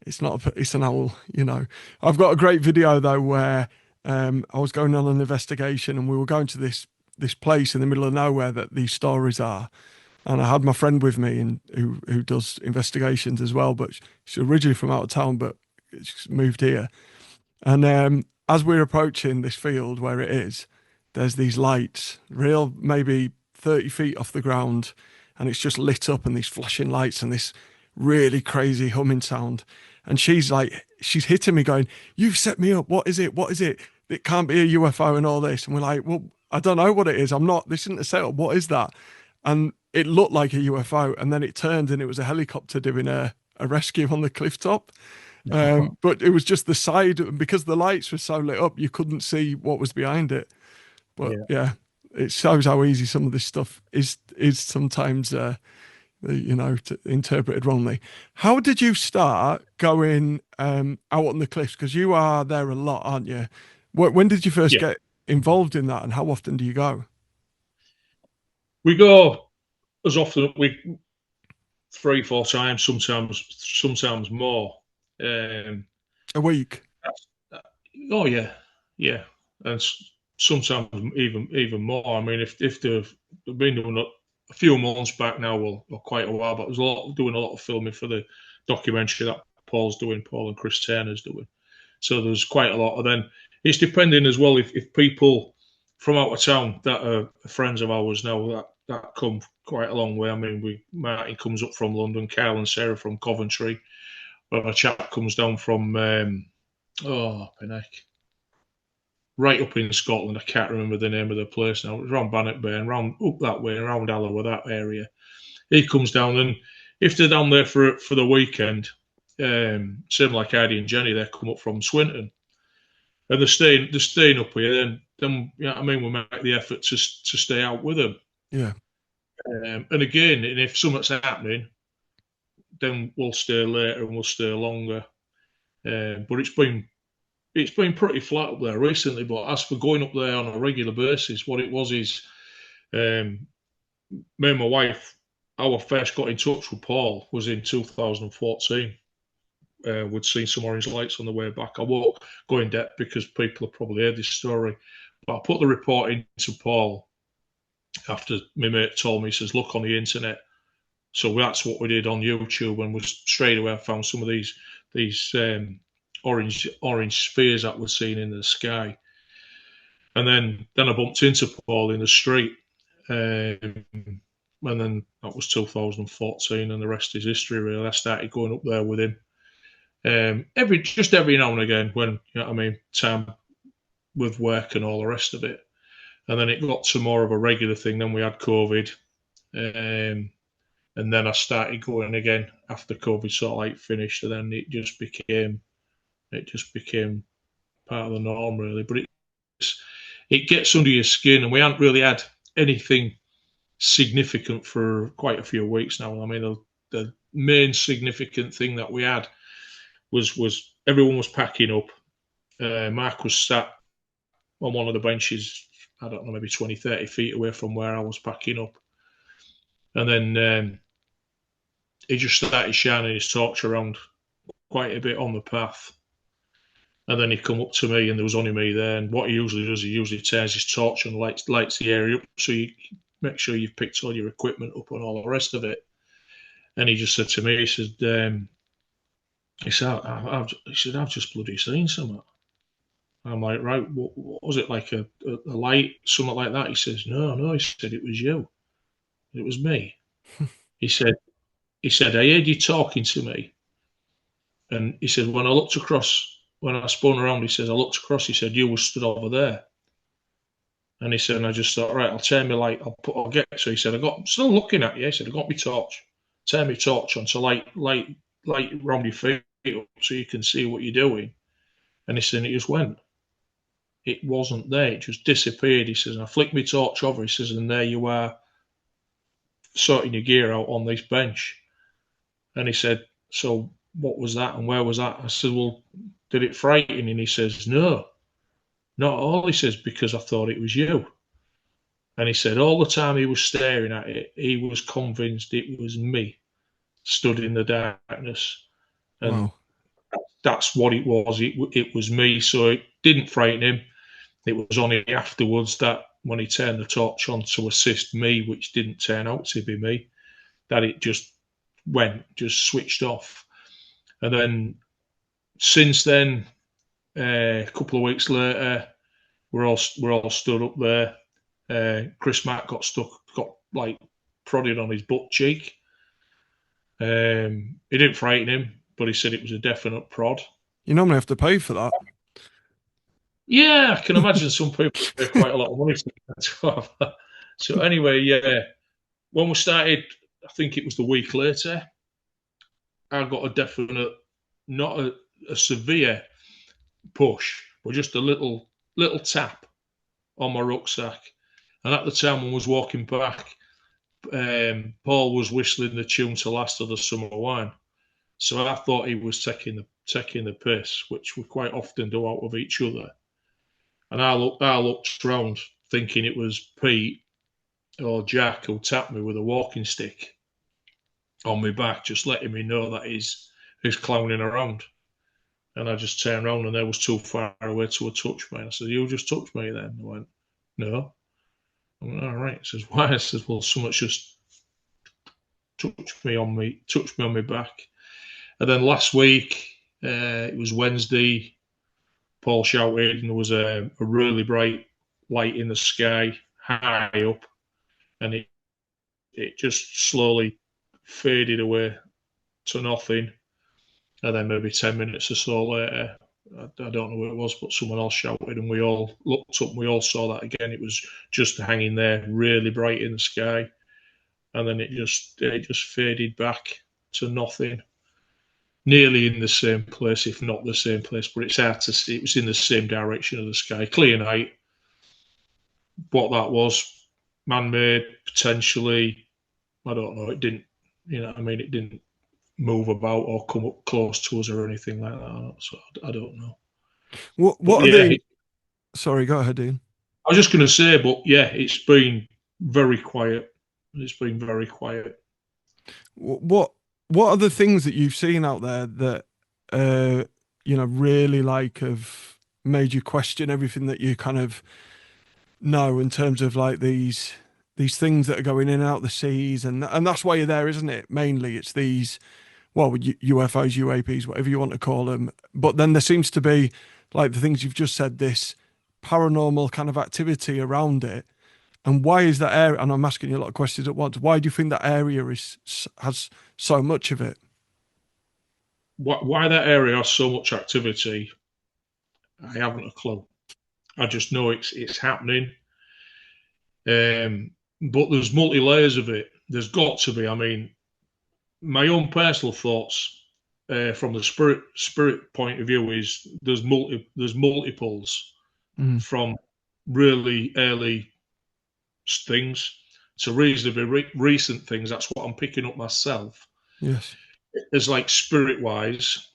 It's not. It's an owl. I've got a great video though where I was going on an investigation, and we were going to this place in the middle of nowhere that these stories are. And I had my friend with me, and who does investigations as well, but she's originally from out of town, but she's moved here. And as we're approaching this field where it is, there's these lights, maybe 30 feet off the ground, and it's just lit up, and these flashing lights and this really crazy humming sound. And she's hitting me going, you've set me up. What is it? It can't be a UFO and all this. And we're like, well, I don't know what it is. This isn't a setup. What is that? And it looked like a UFO, and then it turned, and it was a helicopter doing a rescue on the cliff top. But it was just the side, because the lights were so lit up, you couldn't see what was behind it. But yeah, it shows how easy some of this stuff is sometimes, interpreted wrongly. How did you start going out on the cliffs? Because you are there a lot, aren't you? When did you first get involved in that, and how often do you go? We go as often, 3-4 times, sometimes more. A week? Oh yeah, and sometimes even more. I mean, if they've been doing a few months back now, or quite a while, but there's doing a lot of filming for the documentary that Paul and Chris Turner's doing. So there's quite a lot. And then it's depending as well if people from out of town that are friends of ours now that come quite a long way. I mean, Martin comes up from London, Carl and Sarah from Coventry. But a chap comes down from Penneck, right up in Scotland. I can't remember the name of the place now. It was around Bannockburn, round up that way, around Alloa, that area. He comes down, and if they're down there for the weekend, same like Eddie and Jenny, they come up from Swinton. and they're staying up here. Then you know what I mean. We make the effort to stay out with them. Yeah. And again, and if something's happening, then we'll stay later and we'll stay longer. But it's been pretty flat up there recently. But as for going up there on a regular basis, what it was is, me and my wife, our first got in touch with Paul was in 2014. We'd seen some orange lights on the way back. I won't go in depth because people have probably heard this story, but I put the report into Paul after my mate told me. He says, look on the internet. So that's what we did on YouTube, and we straight away found some of these orange spheres that we're seeing in the sky. And then I bumped into Paul in the street, and then that was 2014, and the rest is history. Really, I started going up there with him every now and again when, you know what I mean, time with work and all the rest of it. And then it got to more of a regular thing. Then we had COVID, and then I started going again after COVID sort of like finished, and then it just became part of the norm, really. But it gets under your skin, and we haven't really had anything significant for quite a few weeks now. I mean, the main significant thing that we had was everyone was packing up. Mark was sat on one of the benches, I don't know, maybe 20, 30 feet away from where I was packing up. And then he just started shining his torch around quite a bit on the path. And then he come up to me, and there was only me there. And what he usually does, he usually turns his torch and lights the area up, so you make sure you've picked all your equipment up and all the rest of it. And he just said to me, he said, I've just bloody seen something. I'm like, right, what was it, like a light, something like that? He says, no, he said, it was you. It was me. He said, I heard you talking to me. And he said, when I spun around, he says, I looked across, he said, you were stood over there. And he said, and I just thought, right, I'll turn my light, I'll get. So he said, I'm still looking at you. He said, I got my torch. Turn my torch on to light around your feet up so you can see what you're doing. And he said, it just went. It wasn't there. It just disappeared. He says, and I flicked my torch over. He says, and there you are, sorting your gear out on this bench. And he said, so what was that and where was that? I said, well, did it frighten you? And he says, no, not at all. He says, because I thought it was you. And he said, all the time he was staring at it, he was convinced it was me stood in the darkness. And wow. That's what it was. It was me. So it didn't frighten him. It was only afterwards that when he turned the torch on to assist me, which didn't turn out to be me, that it just switched off. And then since then, a couple of weeks later, we're all stood up there. Chris Mack got like prodded on his butt cheek. It didn't frighten him, but he said it was a definite prod. You normally have to pay for that. Yeah, I can imagine some people pay quite a lot of money to have that. So anyway, yeah, when we started, I think it was the week later, I got a definite, not a severe push, but just a little tap on my rucksack. And at the time when I was walking back, Paul was whistling the tune to Last of the Summer Wine. So I thought he was taking the piss, which we quite often do out of each other. And I looked around thinking it was Pete or Jack who tapped me with a walking stick on my back, just letting me know that he's clowning around. And I just turned around and they was too far away to touch me. And I said, you just touched me then? I went, no. I went, all right. He says, why? I says, well, someone's just touched me on my back. And then last week, it was Wednesday, Paul shouted, and there was a really bright light in the sky, high up, and it just slowly faded away to nothing. And then maybe 10 minutes or so later, I don't know what it was, but someone else shouted, and we all looked up and we all saw that again. It was just hanging there, really bright in the sky, and then it just faded back to nothing. nearly in the same place, if not the same place, but it's hard to see. It was in the same direction of the sky, clear night. What that was, man-made, potentially, I don't know. It didn't, it didn't move about or come up close to us or anything like that. So I don't know. What are the? Sorry, go ahead, Ian. I was just going to say, but yeah, it's been very quiet. It's been very quiet. What are the things that you've seen out there that really like have made you question everything that you kind of know in terms of like these things that are going in and out the seas, and that's why you're there, isn't it? Mainly it's these, well, UFOs, UAPs, whatever you want to call them. But then there seems to be, like the things you've just said, this paranormal kind of activity around it. And why is that area? And I'm asking you a lot of questions at once. Why do you think that area has so much of it? Why that area has so much activity, I haven't a clue. I just know it's happening. But there's multi layers of it. There's got to be. I mean, my own personal thoughts from the spirit point of view is there's multiples from really early things to reasonably recent things. That's what I'm picking up myself. Yes. As like spirit wise,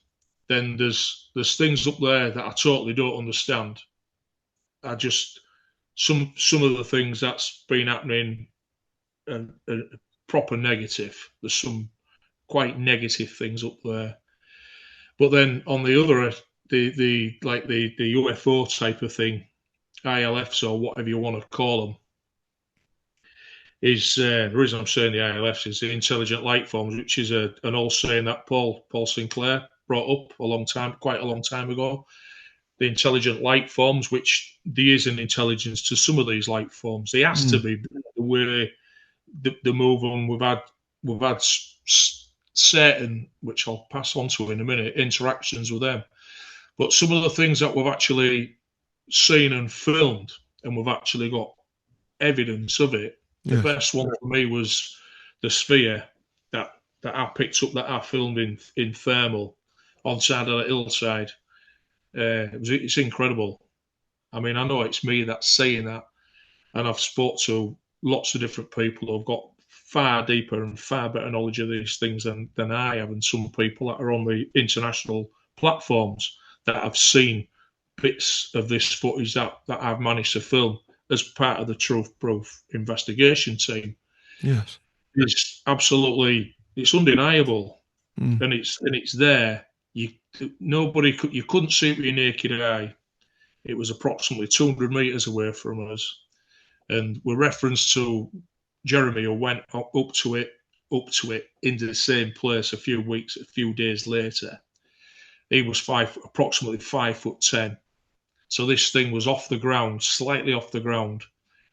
then there's things up there that I totally don't understand. I just some of the things that's been happening are proper negative. There's some quite negative things up there. But then on the other, the UFO type of thing, ILFs or whatever you want to call them, is the reason I'm saying the ILFs is the intelligent light forms, which is an old saying that Paul Sinclair brought up quite a long time ago. The intelligent light forms, which there is an intelligence to some of these light forms. There has to be the way the move on. We've had certain, which I'll pass on to in a minute, interactions with them. But some of the things that we've actually seen and filmed, and we've actually got evidence of it. Yes. The best one for me was the sphere that I picked up, that I filmed in thermal on side of the hillside. It's incredible. I mean, I know it's me that's saying that, and I've spoke to lots of different people who've got far deeper and far better knowledge of these things than I have, and some people that are on the international platforms that have seen bits of this footage that I've managed to film as part of the Truth Proof investigation team. Yes, it's absolutely, it's undeniable, and it's there. You couldn't see it with your naked eye. It was approximately 200 meters away from us, and with reference to Jeremy, who went up to it into the same place a few days later. He was approximately 5'10". So this thing was off the ground, slightly off the ground,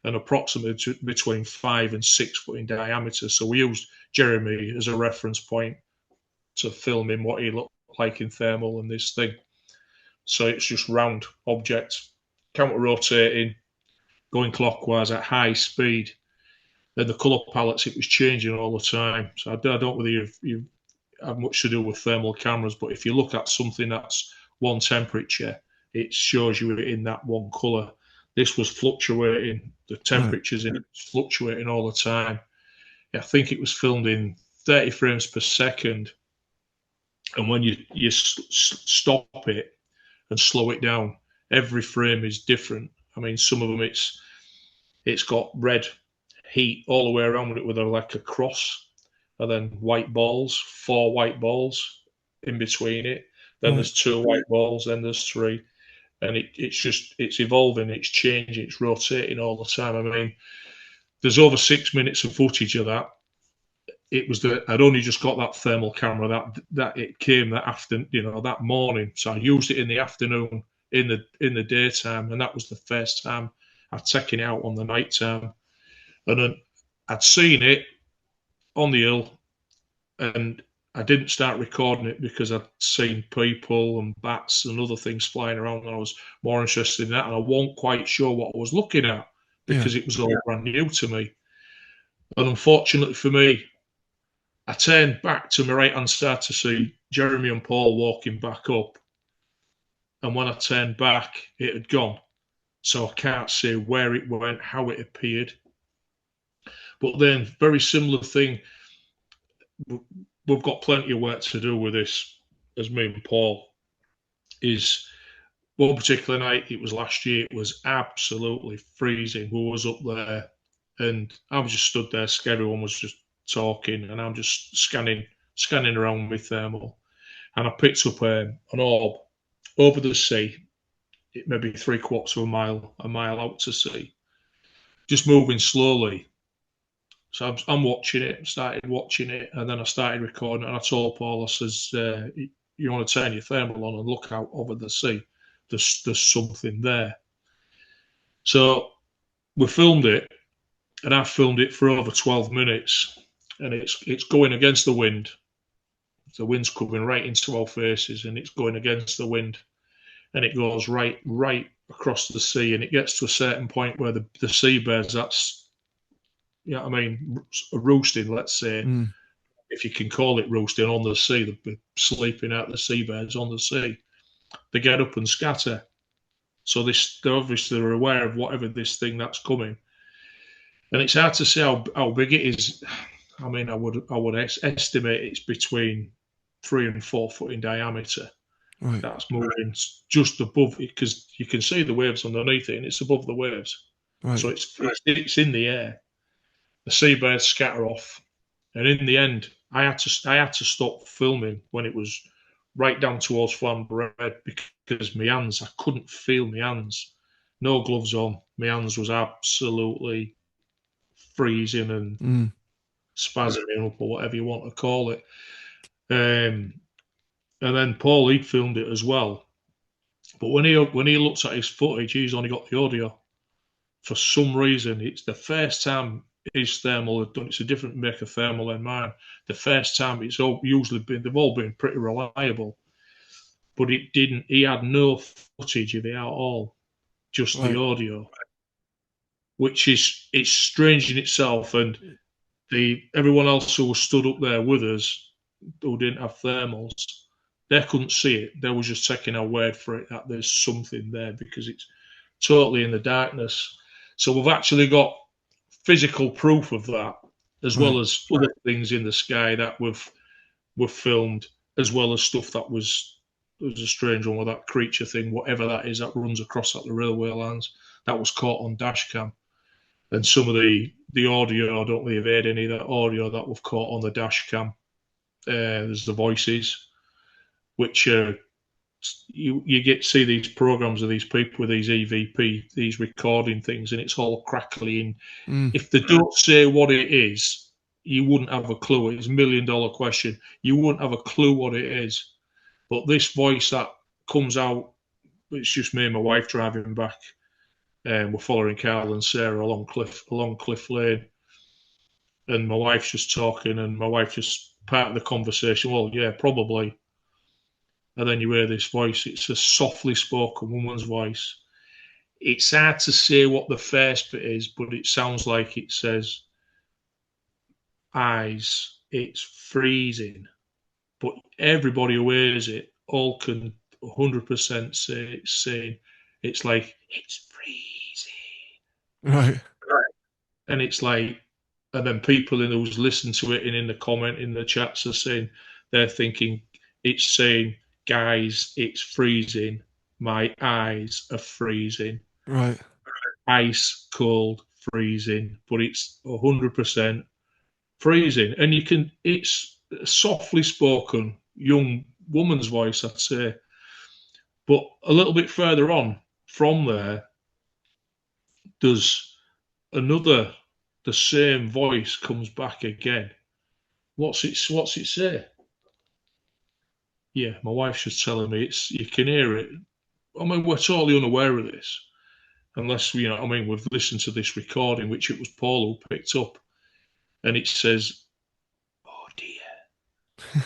and approximately between 5 and 6 foot in diameter. So we used Jeremy as a reference point to film him what he looked like in thermal and this thing. So it's just round objects, counter-rotating, going clockwise at high speed. And the colour palettes, it was changing all the time. So I don't know whether you have much to do with thermal cameras, but if you look at something that's one temperature, it shows you in that one colour. This was fluctuating. The temperatures in it was fluctuating all the time. I think it was filmed in 30 frames per second. And when you stop it and slow it down, every frame is different. I mean, some of them it's got red heat all the way around it with like a cross, and then white balls, 4 white balls in between it. Then there's 2 white balls, then there's 3. And it's evolving, it's changing, it's rotating all the time. I mean, there's over 6 minutes of footage of that. I'd only just got that thermal camera that it came that afternoon, that morning. So I used it in the afternoon, in the daytime, and that was the first time I'd taken it out on the night time. And then I'd seen it on the hill, and I didn't start recording it because I'd seen people and bats and other things flying around, and I was more interested in that, and I wasn't quite sure what I was looking at because it was all brand new to me. And unfortunately for me, I turned back to my right-hand side to see Jeremy and Paul walking back up. And when I turned back, it had gone. So I can't say where it went, how it appeared. But then, very similar thing, we've got plenty of work to do with this, as me and Paul, is one particular night, it was last year, it was absolutely freezing. We was up there, and I was just stood there, scared. Everyone was just talking, and I'm just scanning around with thermal. And I picked up an orb over the sea, it maybe 3/4 of a mile out to sea, just moving slowly. So I'm watching it, started watching it, and then I started recording it. And I told Paul, I says, you want to turn your thermal on and look out over the sea. There's something there. So we filmed it, and I filmed it for over 12 minutes, and it's going against the wind. The wind's coming right into our faces, and it's going against the wind, and it goes right across the sea, and it gets to a certain point where the seabirds, that's, you know what I mean, roosting, let's say, if you can call it roosting on the sea, they're sleeping out, the seabirds on the sea, they get up and scatter. So they're obviously aware of whatever this thing that's coming. And it's hard to say how big it is. I mean, I would estimate it's between 3 and 4 foot in diameter. Right. That's moving just above it, because you can see the waves underneath it, and it's above the waves. Right. So it's in the air. The seabirds scatter off, and in the end, I had to stop filming when it was right down towards Flamborough because my hands, I couldn't feel my hands. No gloves on. My hands was absolutely freezing and spasming up, or whatever you want to call it. And then Paul, he filmed it as well. But when he looks at his footage, he's only got the audio. For some reason, it's the first time his thermal had done. It's a different make of thermal than mine. The first time, they've all been pretty reliable, but it didn't. He had no footage of it at all, just the audio, which it's strange in itself. And everyone else who was stood up there with us, who didn't have thermals, they couldn't see it. They were just taking our word for it that there's something there, because it's totally in the darkness. So we've actually got physical proof of that, as well as other things in the sky that we've filmed, as well as stuff that was a strange one with that creature thing, whatever that is, that runs across at the railway lines, that was caught on dash cam. And some of the audio, I don't think you've heard any of that audio that we've caught on the dash cam. There's the voices, which you get to see these programs of these people with these EVP, these recording things, and it's all crackly. And if they don't say what it is, you wouldn't have a clue. It's $1 million question. You wouldn't have a clue what it is. But this voice that comes out, it's just me and my wife driving back, and we're following Carl and Sarah along Cliff Lane, and my wife's just talking, and my wife just part of the conversation. Well, yeah, probably. And then you hear this voice. It's a softly spoken woman's voice. It's hard to say what the first bit is, but it sounds like it says, "Eyes, it's freezing." But everybody who hears it all can 100% say it's saying, it's like, "It's freezing." Right. And it's like, and then people who's listened to it and in the comment in the chats are saying, they're thinking it's saying, "Guys, it's freezing. My eyes are freezing." Right. Ice cold, freezing, but it's 100% freezing. And it's a softly spoken young woman's voice, I'd say. But a little bit further on from there, there's the same voice comes back again. What's it say? Yeah, my wife's just telling me you can hear it. I mean, we're totally unaware of this, unless, we've listened to this recording, which it was Paul who picked up, and it says, "Oh dear,"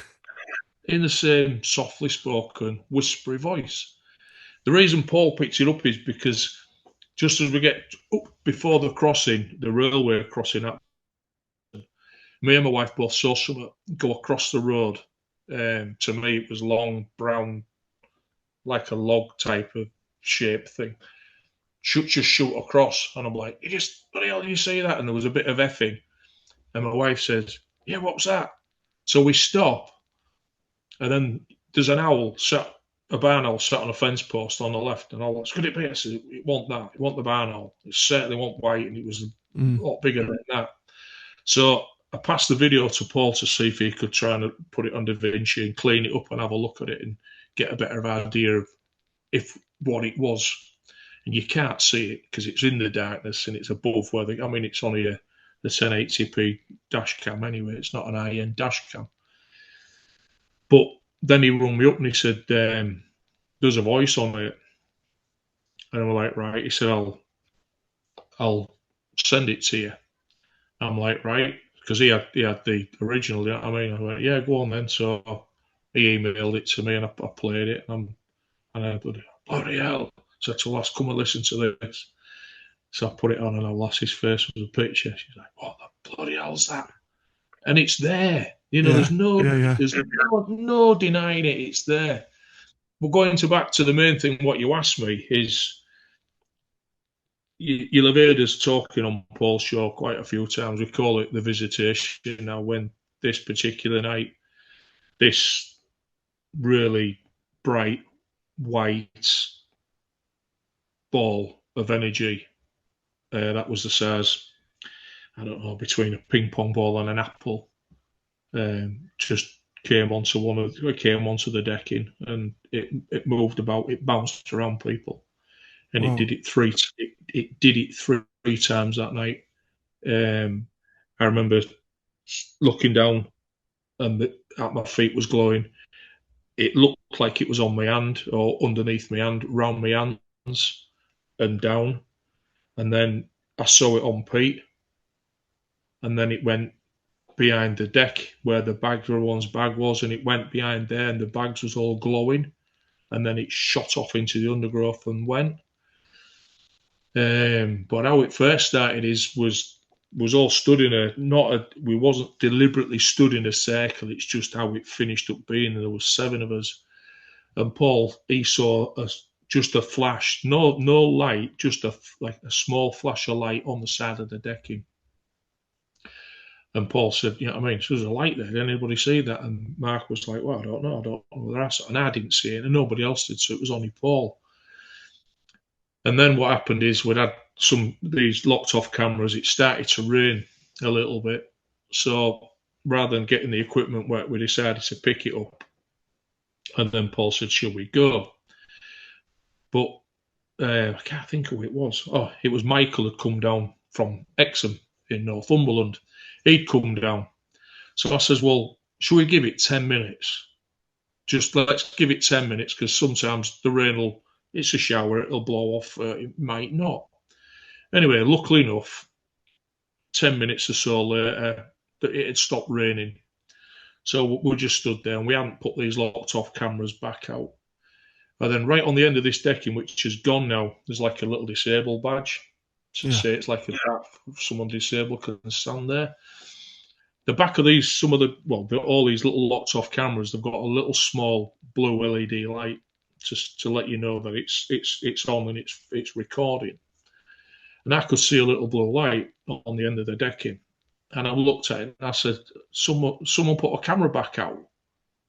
in the same softly spoken, whispery voice. The reason Paul picked it up is because just as we get up before the crossing, the railway crossing up, Me and my wife both saw something go across the road. To me, it was long, brown, like a log type of shape thing. Just shoot across. And I'm like, what the hell did you see that? And there was a bit of effing. And my wife says, yeah, what was that? So we stop. And then there's an owl a barn owl sat on a fence post on the left. And I was, could it be? I said, it wasn't that. It wasn't the barn owl. It certainly wasn't white. And it was a lot bigger than that. So I passed the video to Paul to see if he could try and put it on Da Vinci and clean it up and have a look at it and get a better idea of what it was. And you can't see it because it's in the darkness and it's above where it's only the 1080p dash cam anyway. It's not an high-end dash cam. But then he rung me up and he said, there's a voice on it. And I'm like, right. He said, I'll send it to you. I'm like, right. Because he had the original, you know what I mean? I went, yeah, go on then. So he emailed it to me and I played it. And I bloody hell. So I told Lass, come and listen to this. So I put it on and Lass's face was a picture. She's like, what the bloody hell's that? And it's there. There's no denying it. It's there. But going back to the main thing, what you asked me is, you'll have heard us talking on Paul's show quite a few times. We call it the visitation now. When this particular night, this really bright white ball of energy, that was the size, I don't know, between a ping pong ball and an apple, just came onto the decking, and it moved about. It bounced around people, and It did it three. It did it three times that night. I remember looking down, and my feet was glowing. It looked like it was on my hand or underneath my hand, round my hands and down. And then I saw it on Pete, and then it went behind the deck where the everyone's bag was, and it went behind there, and the bags was all glowing, and then it shot off into the undergrowth and went. But how it first started was all stood we wasn't deliberately stood in a circle. It's just how it finished up being. And there was 7 of us, and Paul, he saw just a flash, no light, just a small flash of light on the side of the decking. And Paul said, you know what I mean? So there's a light there. Did anybody see that? And Mark was like, well, I don't know whether I saw it. And I didn't see it, and nobody else did, so it was only Paul. And then what happened is we'd had these locked off cameras. It started to rain a little bit. So rather than getting the equipment wet, we decided to pick it up. And then Paul said, shall we go? But I can't think of who it was. Oh, it was Michael had come down from Exham in Northumberland. He'd come down. So I says, well, shall we give it 10 minutes? Just let's give it 10 minutes, because sometimes the rain it's a shower, it'll blow off, it might not. Anyway, luckily enough, 10 minutes or so later, it had stopped raining. So we just stood there, and we hadn't put these locked off cameras back out. And then right on the end of this decking, which is gone now, there's like a little disabled badge to say it's like a someone disabled can stand there. The back of these, all these little locked off cameras, they've got a little small blue LED light just to let you know that it's on and it's recording. And I could see a little blue light on the end of the decking. And I looked at it and I said, someone put a camera back out.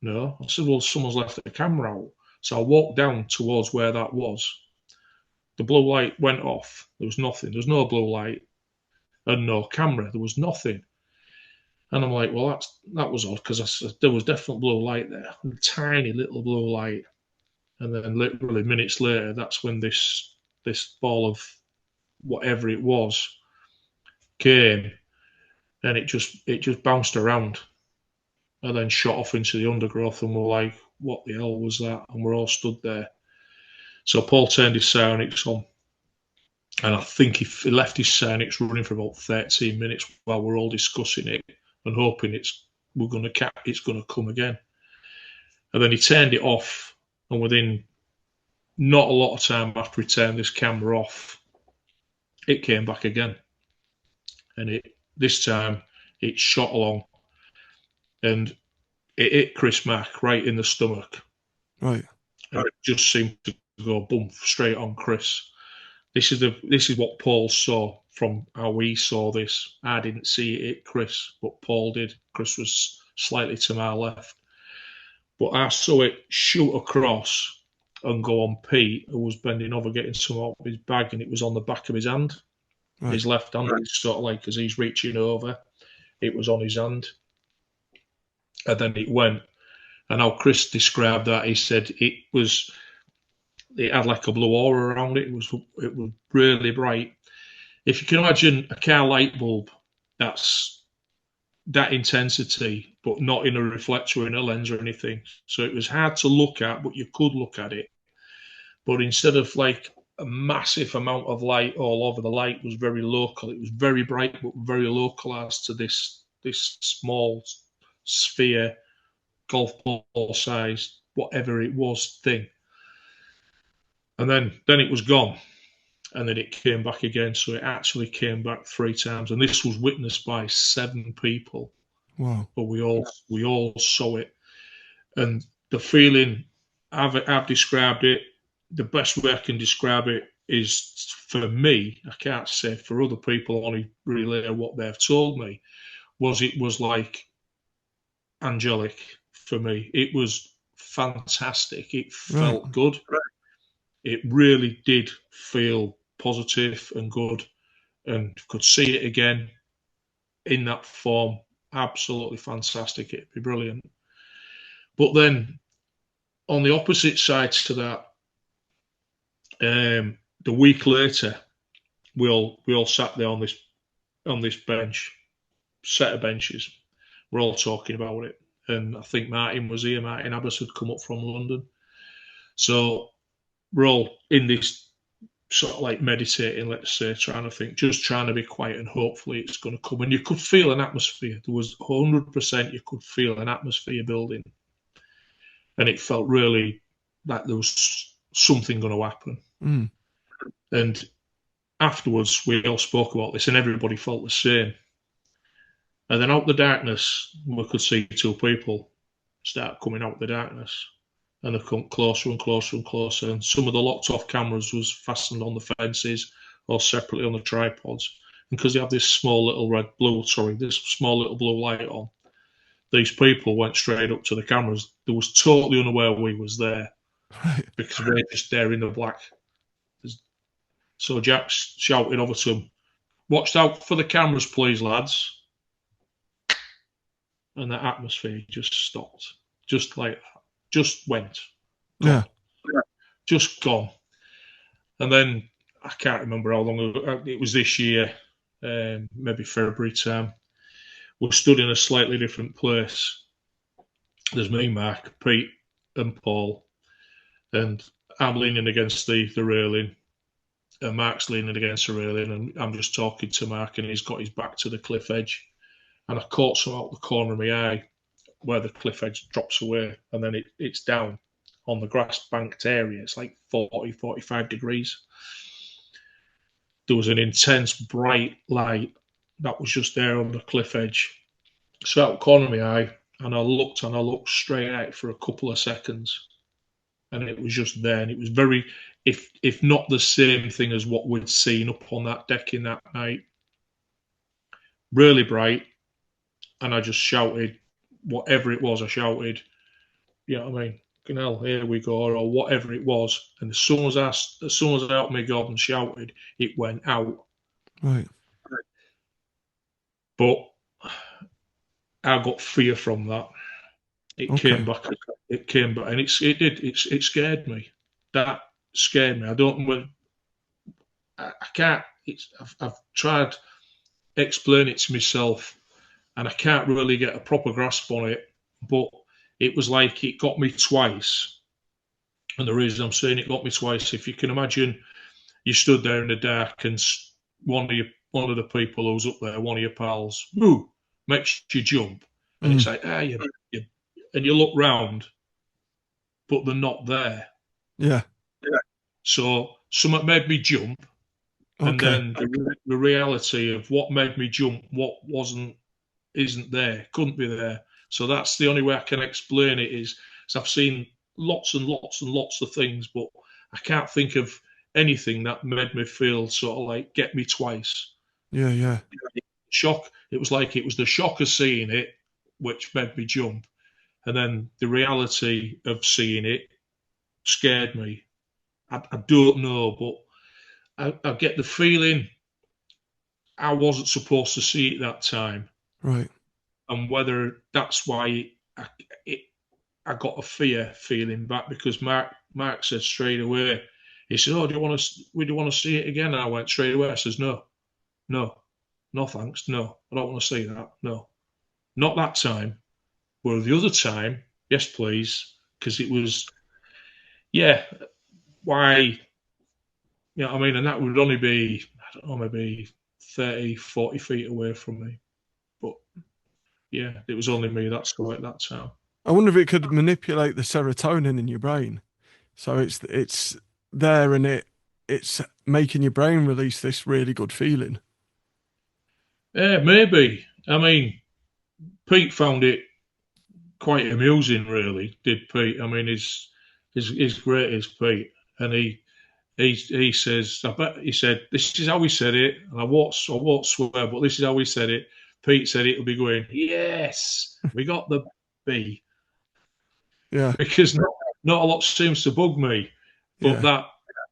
No. I said, well, someone's left the camera out. So I walked down towards where that was. The blue light went off. There was nothing. There was no blue light and no camera. There was nothing. And I'm like, well, that was odd, because there was definitely blue light there. A tiny little blue light. And then literally minutes later, that's when this ball of whatever it was came, and it just bounced around and then shot off into the undergrowth, and we're like, what the hell was that? And we're all stood there. So Paul turned his psionics on, and I think he left his psionics running for about 13 minutes while we're all discussing it and hoping it's going to come again. And then he turned it off, and within not a lot of time after he turned this camera off, it came back again. And this time it shot along, and it hit Chris Mack right in the stomach. Right. And it just seemed to go boom straight on Chris. This is what Paul saw from how we saw this. I didn't see it hit Chris, but Paul did. Chris was slightly to my left. But I saw it shoot across and go on Pete, who was bending over getting some out of his bag, and it was on the back of his hand. Right. His left hand, sort of like as he's reaching over, it was on his hand. And then it went. And how Chris described that, he said it had like a blue aura around it. It was really bright. If you can imagine a car light bulb, that's that intensity, but not in a reflector or in a lens or anything. So it was hard to look at, but you could look at it. But instead of like a massive amount of light all over, the light was very local. It was very bright, but very localized to this small sphere, golf ball size, whatever it was thing. And then it was gone. And then it came back again. So it actually came back 3 times. And this was witnessed by 7 people. Wow. But we all saw it. And the feeling, I've described it, the best way I can describe it is, for me, I can't say for other people, only relay what they've told me, it was like angelic for me. It was fantastic. It felt good. It really did feel positive and good, and could see it again in that form. Absolutely fantastic. It'd be brilliant. But then on the opposite side to that, the week later, we all sat there on this bench, set of benches. We're all talking about it. And I think Martin was here. Martin Abbas had come up from London. So we're all in this sort of like meditating, let's say, trying to be quiet, and hopefully it's going to come. And you could feel an atmosphere. There was 100%, you could feel an atmosphere building. And it felt really like there was something going to happen. Mm. And afterwards, we all spoke about this, and everybody felt the same. And then out the darkness, we could see 2 people start coming out the darkness. And they come closer and closer and closer. And some of the locked off cameras was fastened on the fences or separately on the tripods. And because they have this small little blue light on, these people went straight up to the cameras. They was totally unaware we was there. Right. Because we're just there in the black. So Jack shouted over to them, "Watch out for the cameras, please, lads." And the atmosphere just stopped. Just like that. Just went. Gone. Yeah. Just gone. And then, I can't remember how long ago, it was this year, maybe February time. We stood in a slightly different place. There's me, Mark, Pete and Paul. And I'm leaning against the railing. And Mark's leaning against the railing. And I'm just talking to Mark, and he's got his back to the cliff edge. And I caught some out the corner of my eye where the cliff edge drops away, and then it's down on the grass banked area. It's like 45 degrees. There was an intense bright light that was just there on the cliff edge. So out the corner of my eye, and I looked straight at it for a couple of seconds, and it was just there. And it was very, if not the same thing as what we'd seen up on that decking that night. Really bright. And I just shouted, whatever it was, I shouted, you know what I mean? Hell, here we go, or whatever it was. And as soon as I out my God and shouted, it went out. Right. But I got fear from that. It came back, and it scared me. That scared me. I don't know. I can't. I've tried to explain it to myself, and I can't really get a proper grasp on it, but it was like it got me twice. And the reason I'm saying it got me twice, if you can imagine, you stood there in the dark and one of the people who's up there, one of your pals, makes you jump. And it's like, and you look round, but they're not there. Yeah. So something made me jump. Okay. And then the reality of what made me jump, what wasn't isn't there, couldn't be there. So that's the only way I can explain it is I've seen lots and lots and lots of things, but I can't think of anything that made me feel sort of like get me twice. Yeah. Shock. It was like it was the shock of seeing it, which made me jump. And then the reality of seeing it scared me. I don't know, but I get the feeling I wasn't supposed to see it that time. Right. And whether that's why I got a fear feeling back, because Mark said straight away, he said, "Oh, do you want to see it again?" And I went straight away. I says, "No, thanks, no, I don't want to see that, no, not that time." Well, the other time, yes, please, because it was, yeah, why, you know what I mean? And that would only be, I don't know, maybe 30, 40 feet away from me. But yeah, it was only me that saw it that time. I wonder if it could manipulate the serotonin in your brain. So it's there and it's making your brain release this really good feeling. Yeah, maybe. I mean, Pete found it quite amusing, really. Did Pete? I mean, he's great as Pete, and he says, I bet he said this is how he said it, and I won't swear, but this is how he said it. Pete said it'll be going, yes, we got the B. Yeah. Because not a lot seems to bug me, but that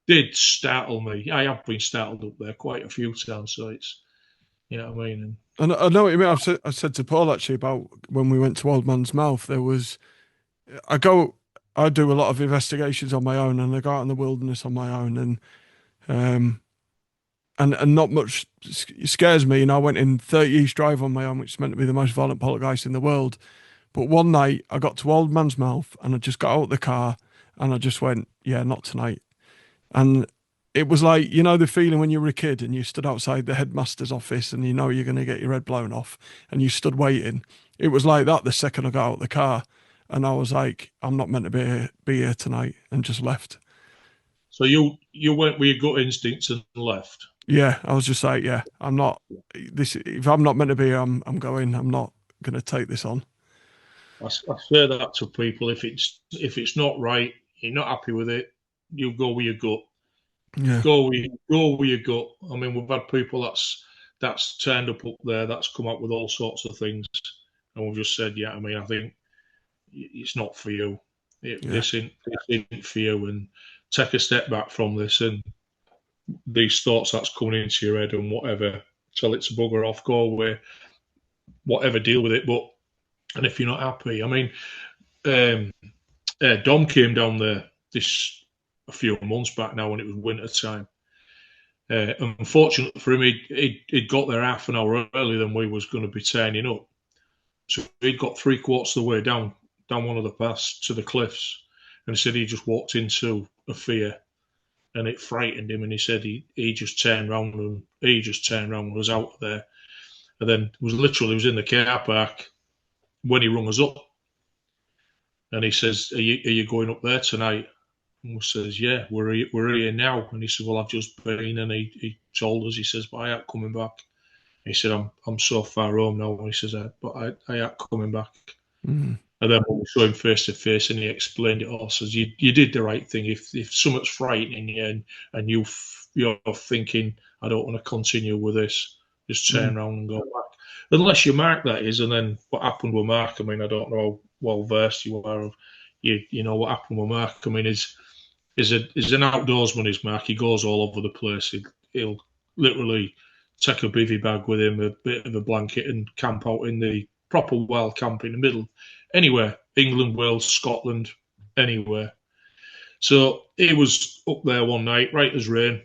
did startle me. I have been startled up there quite a few times, so it's, you know what I mean. And I know what you mean. I said to Paul actually about when we went to Old Man's Mouth. I do a lot of investigations on my own, and I go out in the wilderness on my own, and not much scares me. You know, I went in 30 East Drive on my own, which is meant to be the most violent poltergeist in the world. But one night I got to Old Man's Mouth and I just got out of the car and I just went, yeah, not tonight. And it was like, you know, the feeling when you were a kid and you stood outside the headmaster's office and you know you're going to get your head blown off and you stood waiting. It was like that the second I got out of the car. And I was like, I'm not meant to be here tonight, and just left. So you went with your gut instincts and left? Yeah, I was just like, yeah, I'm not, if I'm not meant to be here, I'm going. I'm not going to take this on. I say that to people. If it's not right, you're not happy with it, you go with your gut. Yeah. Go with your gut. I mean, we've had people that's turned up there, that's come up with all sorts of things, and we've just said, yeah, I mean, I think it's not for you. This isn't for you, and take a step back from this and these thoughts that's coming into your head and whatever. Tell it to bugger off, go away, whatever, deal with it. But and if you're not happy, I mean, Dom came down there a few months back now when it was winter time. Unfortunately for him, he'd got there half an hour earlier than we was going to be turning up. So he'd got 3/4 of the way down one of the paths to the cliffs, and he said he just walked into a fear, and it frightened him. And he said he just turned around and was out there, and then he was in the car park when he rung us up, and he says, "Are you going up there tonight?" And we says, "Yeah, we're here now." And he said, "Well, I've just been," and he told us. He says, "But I ain't coming back." He said, I'm so far home now. And he says, "But I ain't coming back." Mm. And then when we saw him face to face, and he explained it all, says, "You did the right thing. If something's frightening you and you're thinking, I don't want to continue with this, just turn around and go back." Unless you Mark, that is. And then what happened with Mark? I mean, I don't know how well versed you are. You know what happened with Mark? I mean, is an outdoorsman. Is Mark? He goes all over the place. He'll literally take a bivy bag with him, a bit of a blanket, and camp out in the proper wild camp in the middle, anywhere, England, Wales, Scotland, anywhere. So he was up there one night, right as rain,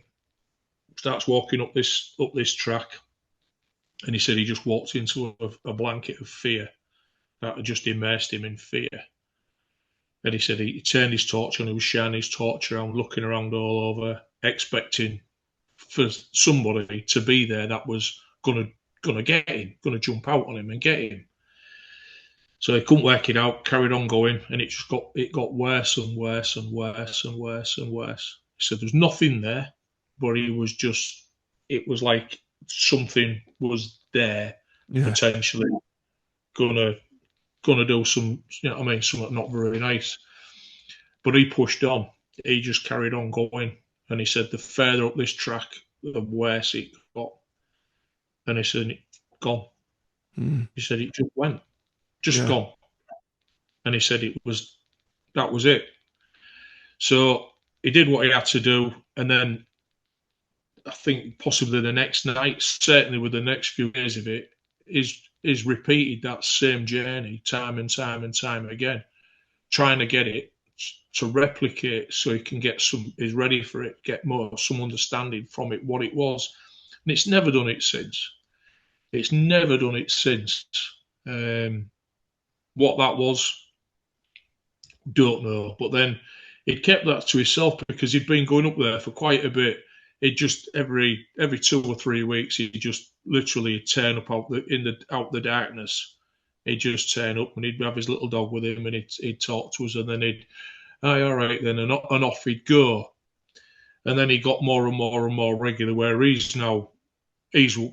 starts walking up this track, and he said he just walked into a blanket of fear that had just immersed him in fear. And he said he turned his torch on, he was shining his torch around, looking around all over, expecting for somebody to be there that was gonna get him, gonna jump out on him and get him. So he couldn't work it out, carried on going, and it got worse and worse and worse and worse and worse. He said there's nothing there, but it was like something was there potentially, gonna do some, something not very nice. But he pushed on. He just carried on going, and he said the further up this track, the worse it got. And he said, gone. He said it just went, gone. And he said that was it. So he did what he had to do, and then I think possibly the next night, certainly with the next few days of it, is repeated that same journey time and time and time again, trying to get it to replicate so he can get is ready for it, get some understanding from it, what it was. And it's never done it since. It's never done it since. What that was, don't know. But then he kept that to himself because he'd been going up there for quite a bit. It just every 2 or 3 weeks, he'd just literally turn up out the darkness. He'd just turn up and he'd have his little dog with him and he'd talk to us, and then he'd, all right then, and off he'd go. And then he got more and more and more regular, where he's up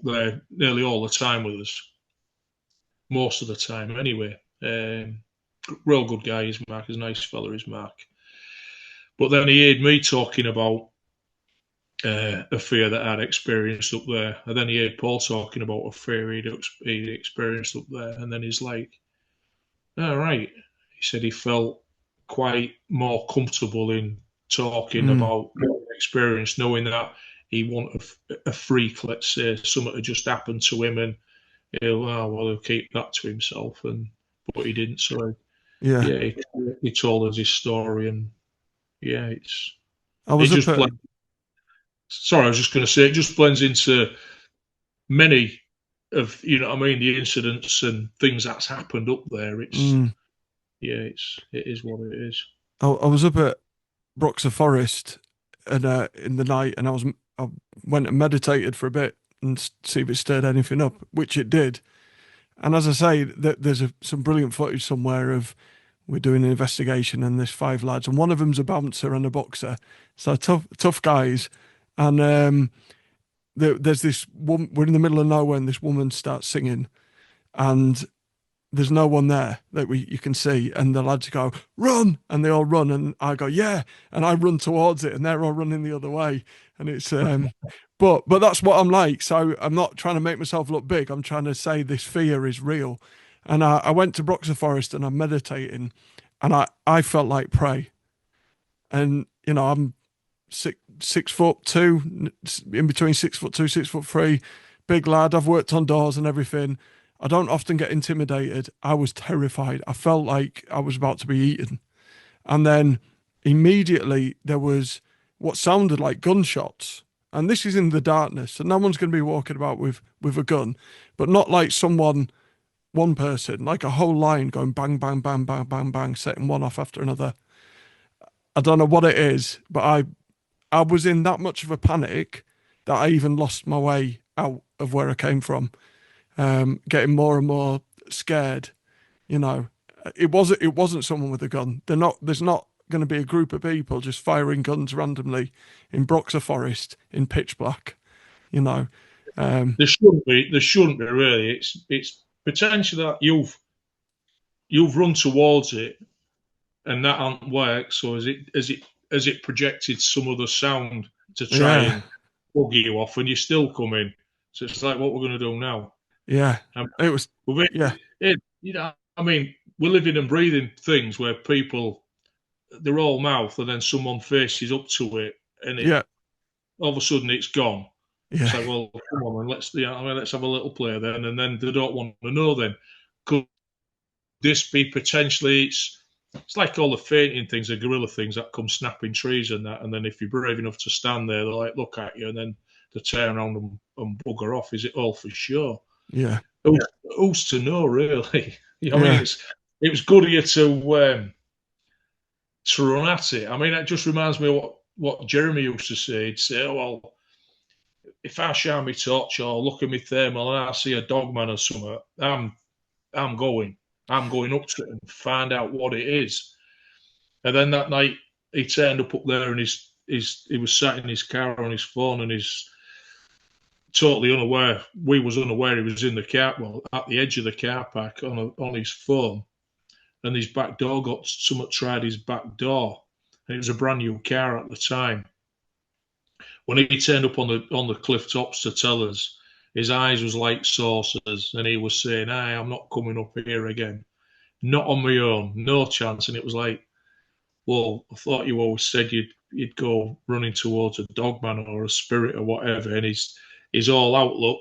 there nearly all the time with us. Most of the time, anyway. Real good guy is Mark. He's a nice fella is Mark. But then he heard me talking about a fear that I'd experienced up there. And then he heard Paul talking about a fear he'd experienced up there. And then he's like, all right. He said he felt quite more comfortable in talking about experience, knowing that he wanted a freak, let's say, something had just happened to him, and he'll keep that to himself. But he didn't. So he told us his story, and sorry, I was just going to say, it just blends into many of, the incidents and things that's happened up there. It is what it is. I was up at Broxer Forest and in the night, and I went and meditated for a bit and see if it stirred anything up, which it did. And as I say, there's some brilliant footage somewhere of we're doing an investigation, and there's 5 lads, and one of them's a bouncer and a boxer, so tough guys. And there's this woman. We're in the middle of nowhere, and this woman starts singing, and there's no one there that you can see, and the lads go, run, and they all run, and I go, yeah, and I run towards it, and they're all running the other way, and it's but that's what I'm like. So I'm not trying to make myself look big. I'm trying to say this fear is real. And I went to Broxer Forest and I'm meditating, and I felt like prey. And I'm 6'2", in between 6'2", 6'3", big lad. I've worked on doors and everything. I don't often get intimidated. I was terrified. I felt like I was about to be eaten. And then immediately there was what sounded like gunshots. And this is in the darkness, so no one's going to be walking about with a gun, but not like one person, like a whole line going bang, bang, bang, bang, bang, bang, setting one off after another. I don't know what it is, but I was in that much of a panic that I even lost my way out of where I came from, getting more and more scared. It wasn't someone with a gun. There's not going to be a group of people just firing guns randomly in Broxer Forest in pitch black. There shouldn't be really. It's potentially that you've run towards it and that hasn't worked. So as it projected some other sound to try and bug you off, and you still come in. So it's like, what we're going to do now? Yeah, it was. We're living and breathing things where people, they're all mouth, and then someone faces up to it, and all of a sudden it's gone. Yeah. It's like, well, come on, let's have a little play then, and then they don't want to know. Then could this be potentially? It's like all the fainting things, the gorilla things that come snapping trees and that, and then if you're brave enough to stand there, they're like, look at you, and then they turn around and bugger off. Is it all for sure? Yeah. Who's to know, really? I mean, it was good of you to run at it. I mean, it just reminds me of what Jeremy used to say. He'd say, oh, well, if I shine my torch or look at my thermal and I see a dogman or something, I'm going up to it and find out what it is. And then that night he turned up there and he was sat in his car on his phone and he's totally unaware. We was unaware he was in the car, well, at the edge of the car park on his phone, and his back door someone tried his back door, and it was a brand new car at the time. When he turned up on the cliff tops to tell us, his eyes was like saucers, and he was saying, "Hey, I'm not coming up here again, not on my own, no chance." And it was like, well, I thought you always said you'd go running towards a dogman or a spirit or whatever, and his whole outlook,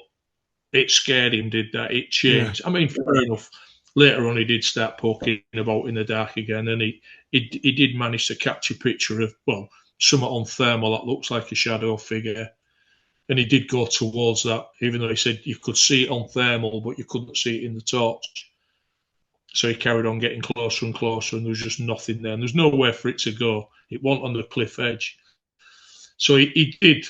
it scared him, did that? It changed. Yeah. I mean, fair enough. Later on, he did start poking about in the dark again, and he did manage to catch a picture of, well, something on thermal that looks like a shadow figure, and he did go towards that, even though he said you could see it on thermal, but you couldn't see it in the torch. So he carried on getting closer and closer, and there was just nothing there. And there's nowhere for it to go. It wasn't on the cliff edge. So he did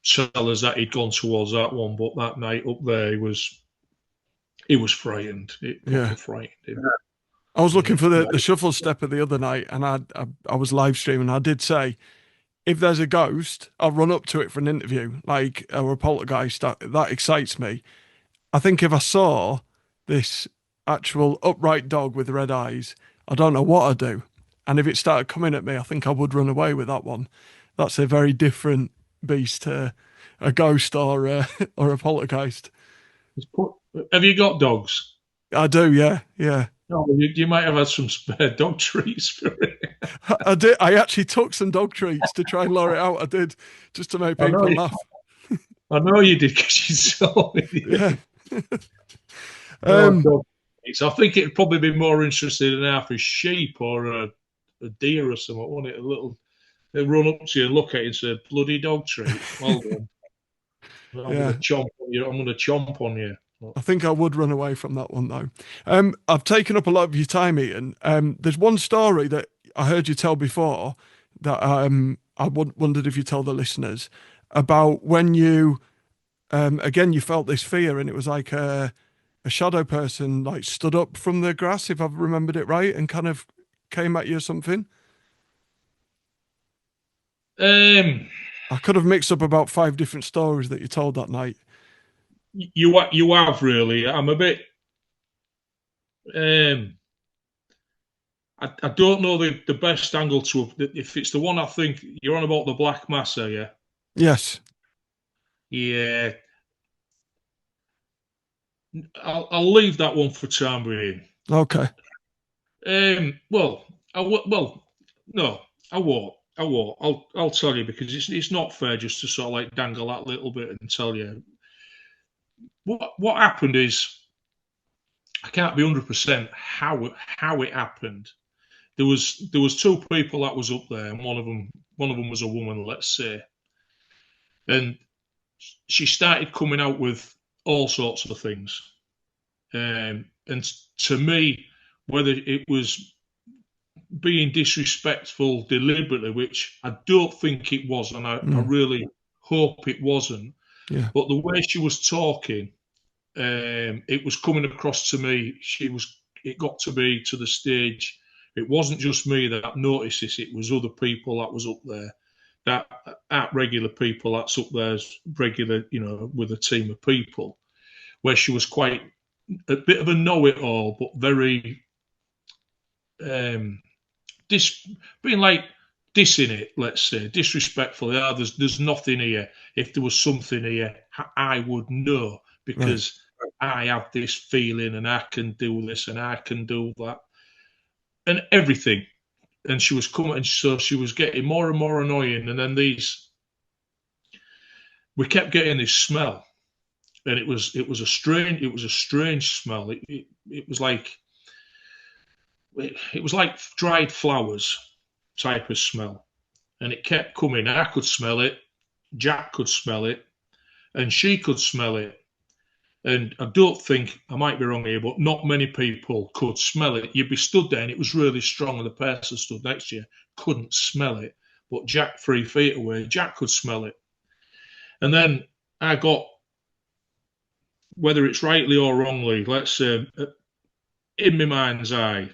tell us that he'd gone towards that one, but that night up there, he was frightened. It frightened him. I was looking for the shuffle stepper the other night, and I was live streaming. I did say, if there's a ghost, I'll run up to it for an interview, like or a poltergeist. That excites me. I think if I saw this actual upright dog with red eyes, I don't know what I'd do. And if it started coming at me, I think I would run away with that one. That's a very different beast to a ghost or a poltergeist. Have you got dogs? I do, yeah. No, you might have had some spare dog treats for it. I did. I actually took some dog treats to try and lure it out. I did, just to make people laugh. I know you did, because you saw me. Yeah. I think it'd probably be more interested in half a sheep or a deer or something, wouldn't it? They'll run up to you and look at you and say, "Bloody dog treat." Well done. I'm going to chomp on you. I think I would run away from that one, though. I've taken up a lot of your time, Ian. There's one story that I heard you tell before that I wondered if you tell the listeners about when you, again, you felt this fear, and it was like a shadow person like stood up from the grass, if I've remembered it right, and kind of came at you or something. I could have mixed up about 5 different stories that you told that night. You have, really. I'm a bit. I don't know the best angle to, if it's the one I think you're on about, the Black Massa, yeah. Yes. Yeah. I'll leave that one for time being. Okay. No, I won't. I'll tell you, because it's not fair just to sort of like dangle that little bit and tell you. What happened is, I can't be 100% how it happened. There was 2 people that was up there, and one of them was a woman, let's say, and she started coming out with all sorts of things. And to me, whether it was being disrespectful deliberately, which I don't think it was, and I really hope it wasn't. Yeah. But the way she was talking, it was coming across to me. It got to be to the stage. It wasn't just me that noticed this. It was other people that was up there, that regular people that's up there as regular, with a team of people, where she was quite a bit of a know-it-all, but very being like dissing it, let's say, disrespectful. There's nothing here. If there was something here, I would know, because I have this feeling, and I can do this, and I can do that, and everything. And she was coming, and so she was getting more and more annoying. And then we kept getting this smell, and it was a strange smell. It was like dried flowers type of smell, and it kept coming. I could smell it, Jack could smell it, and she could smell it. And I don't think, I might be wrong here, but not many people could smell it. You'd be stood there and it was really strong, and the person stood next to you couldn't smell it. But Jack, 3 feet away, Jack could smell it. And then I got, whether it's rightly or wrongly, let's say, in my mind's eye,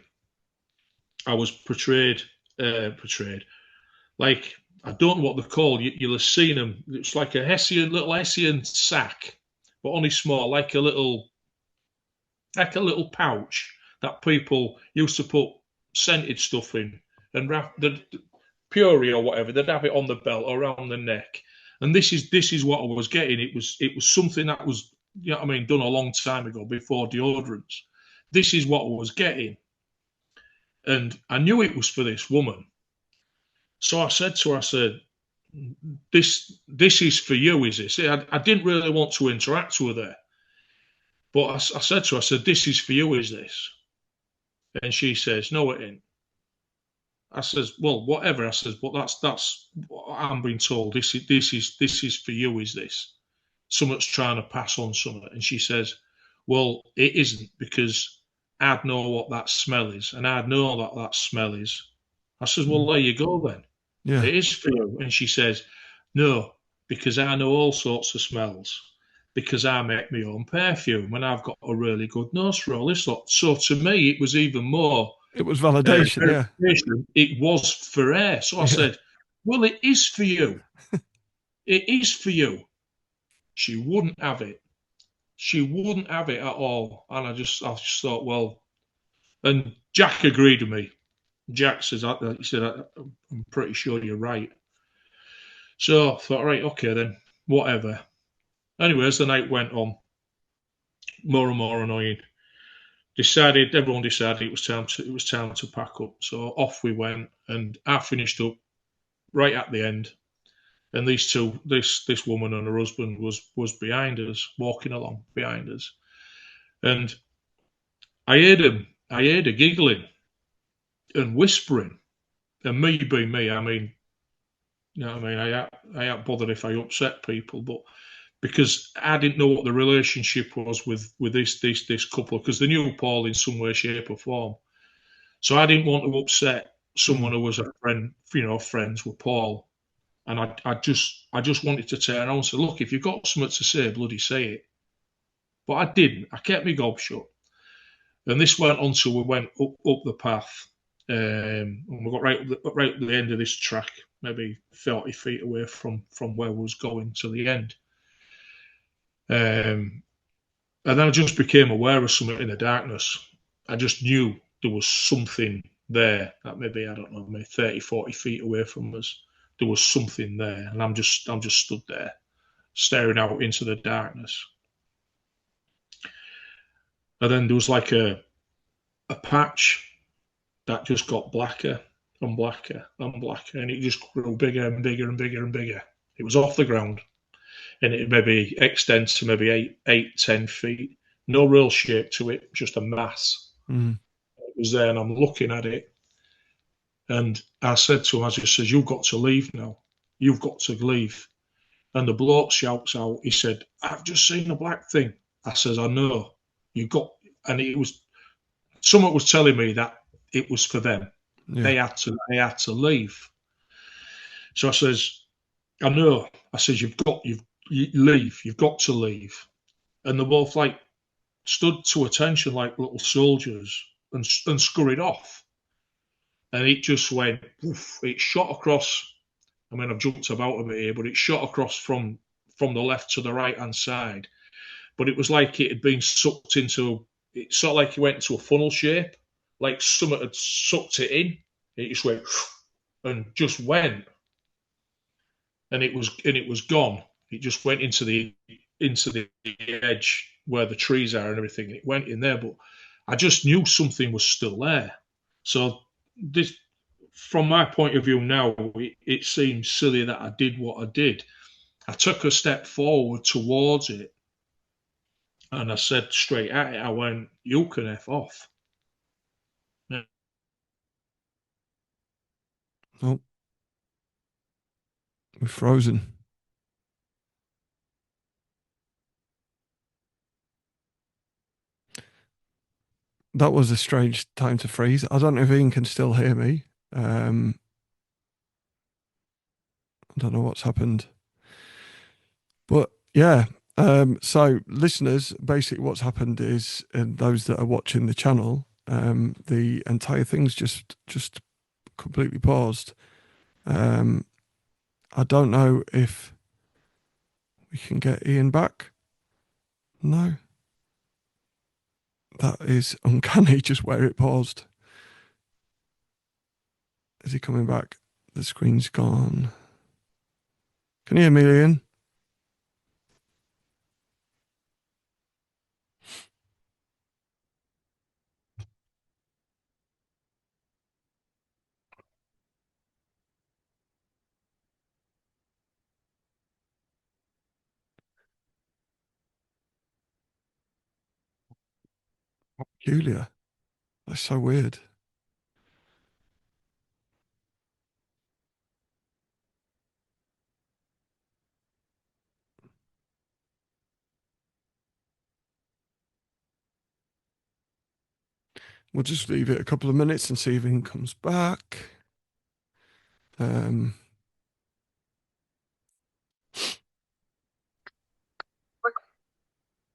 I was portrayed like I don't know what they're called. You'll have seen them. It's like a little Hessian sack, but only small, like a little pouch that people used to put scented stuff in and wrap the puree or whatever. They'd have it on the belt or around the neck. And this is what I was getting. It was something that was, you know what I mean, done a long time ago before deodorants. This is what I was getting. And I knew it was for this woman. So I said to her, I said, this is for you, is this? I didn't really want to interact with her. But I said to her, I said, this is for you, is this? And she says, no, it ain't. I says, well, whatever. I says, but that's what I'm being told. This is for you, is this? Someone's trying to pass on something. And she says, well, it isn't, because I'd know what that smell is, and I'd know that smell is. I says, well, there you go then. Yeah. It is for you. And she says, no, because I know all sorts of smells, because I make my own perfume and I've got a really good nose for all this lot. So to me, it was even more. It was validation, yeah. It was for her. So I said, well, it is for you. It is for you. She wouldn't have it. She wouldn't have it at all. And I just thought, well, and Jack agreed with me. Jack says, he said, I'm pretty sure you're right. So I thought, right, okay then, whatever. Anyway, as the night went on, more and more annoying. Everyone decided it was time to pack up. So off we went, and I finished up right at the end. And this woman and her husband was behind us, walking along behind us. And I heard her giggling and whispering. And me being me, I mean, you know what I mean, I ain't bothered if I upset people, but because I didn't know what the relationship was with this couple, because they knew Paul in some way, shape, or form. So I didn't want to upset someone who was a friend, friends with Paul. And I just wanted to turn around and say, look, if you've got something to say, bloody say it. But I didn't. I kept my gob shut. And this went on till we went up the path. And we got right at the end of this track, maybe 30 feet away from where we was going to the end. And then I just became aware of something in the darkness. I just knew there was something there that maybe, I don't know, maybe 30, 40 feet away from us. There was something there, and I'm just stood there, staring out into the darkness. And then there was like a patch that just got blacker and blacker and blacker, and it just grew bigger and bigger and bigger and bigger. It was off the ground, and it maybe extends to maybe 10 feet. No real shape to it, just a mass. Mm. It was there, and I'm looking at it. And I said to him, as he says, you've got to leave now. You've got to leave. And the bloke shouts out, he said, I've just seen a black thing. I says, I know. And it was, someone was telling me that it was for them. Yeah. They had to leave. So I says, I know. I says, you leave. You've got to leave. And they both like stood to attention like little soldiers and scurried off. And it just went, oof, it shot across. I mean, I've jumped about a bit here, but it shot across from the left to the right-hand side. But it was like it had been sucked into, it sort of like it went into a funnel shape, like someone had sucked it in. It just went, and just went. And it was gone. It just went into the edge where the trees are and everything. It went in there, but I just knew something was still there. So this, from my point of view now, it seems silly that I did what I did. I took a step forward towards it, and I said straight at it, I went, you can F off. Oh, we're frozen. That was a strange time to freeze. I don't know if Ian can still hear me. I don't know what's happened. But yeah, so listeners, basically what's happened is, and those that are watching the channel, the entire thing's just completely paused. I don't know if we can get Ian back. No. That is uncanny, just where it paused. Is he coming back? The screen's gone. Can you hear me, Ian? Peculiar. That's so weird. We'll just leave it a couple of minutes and see if Ian comes back.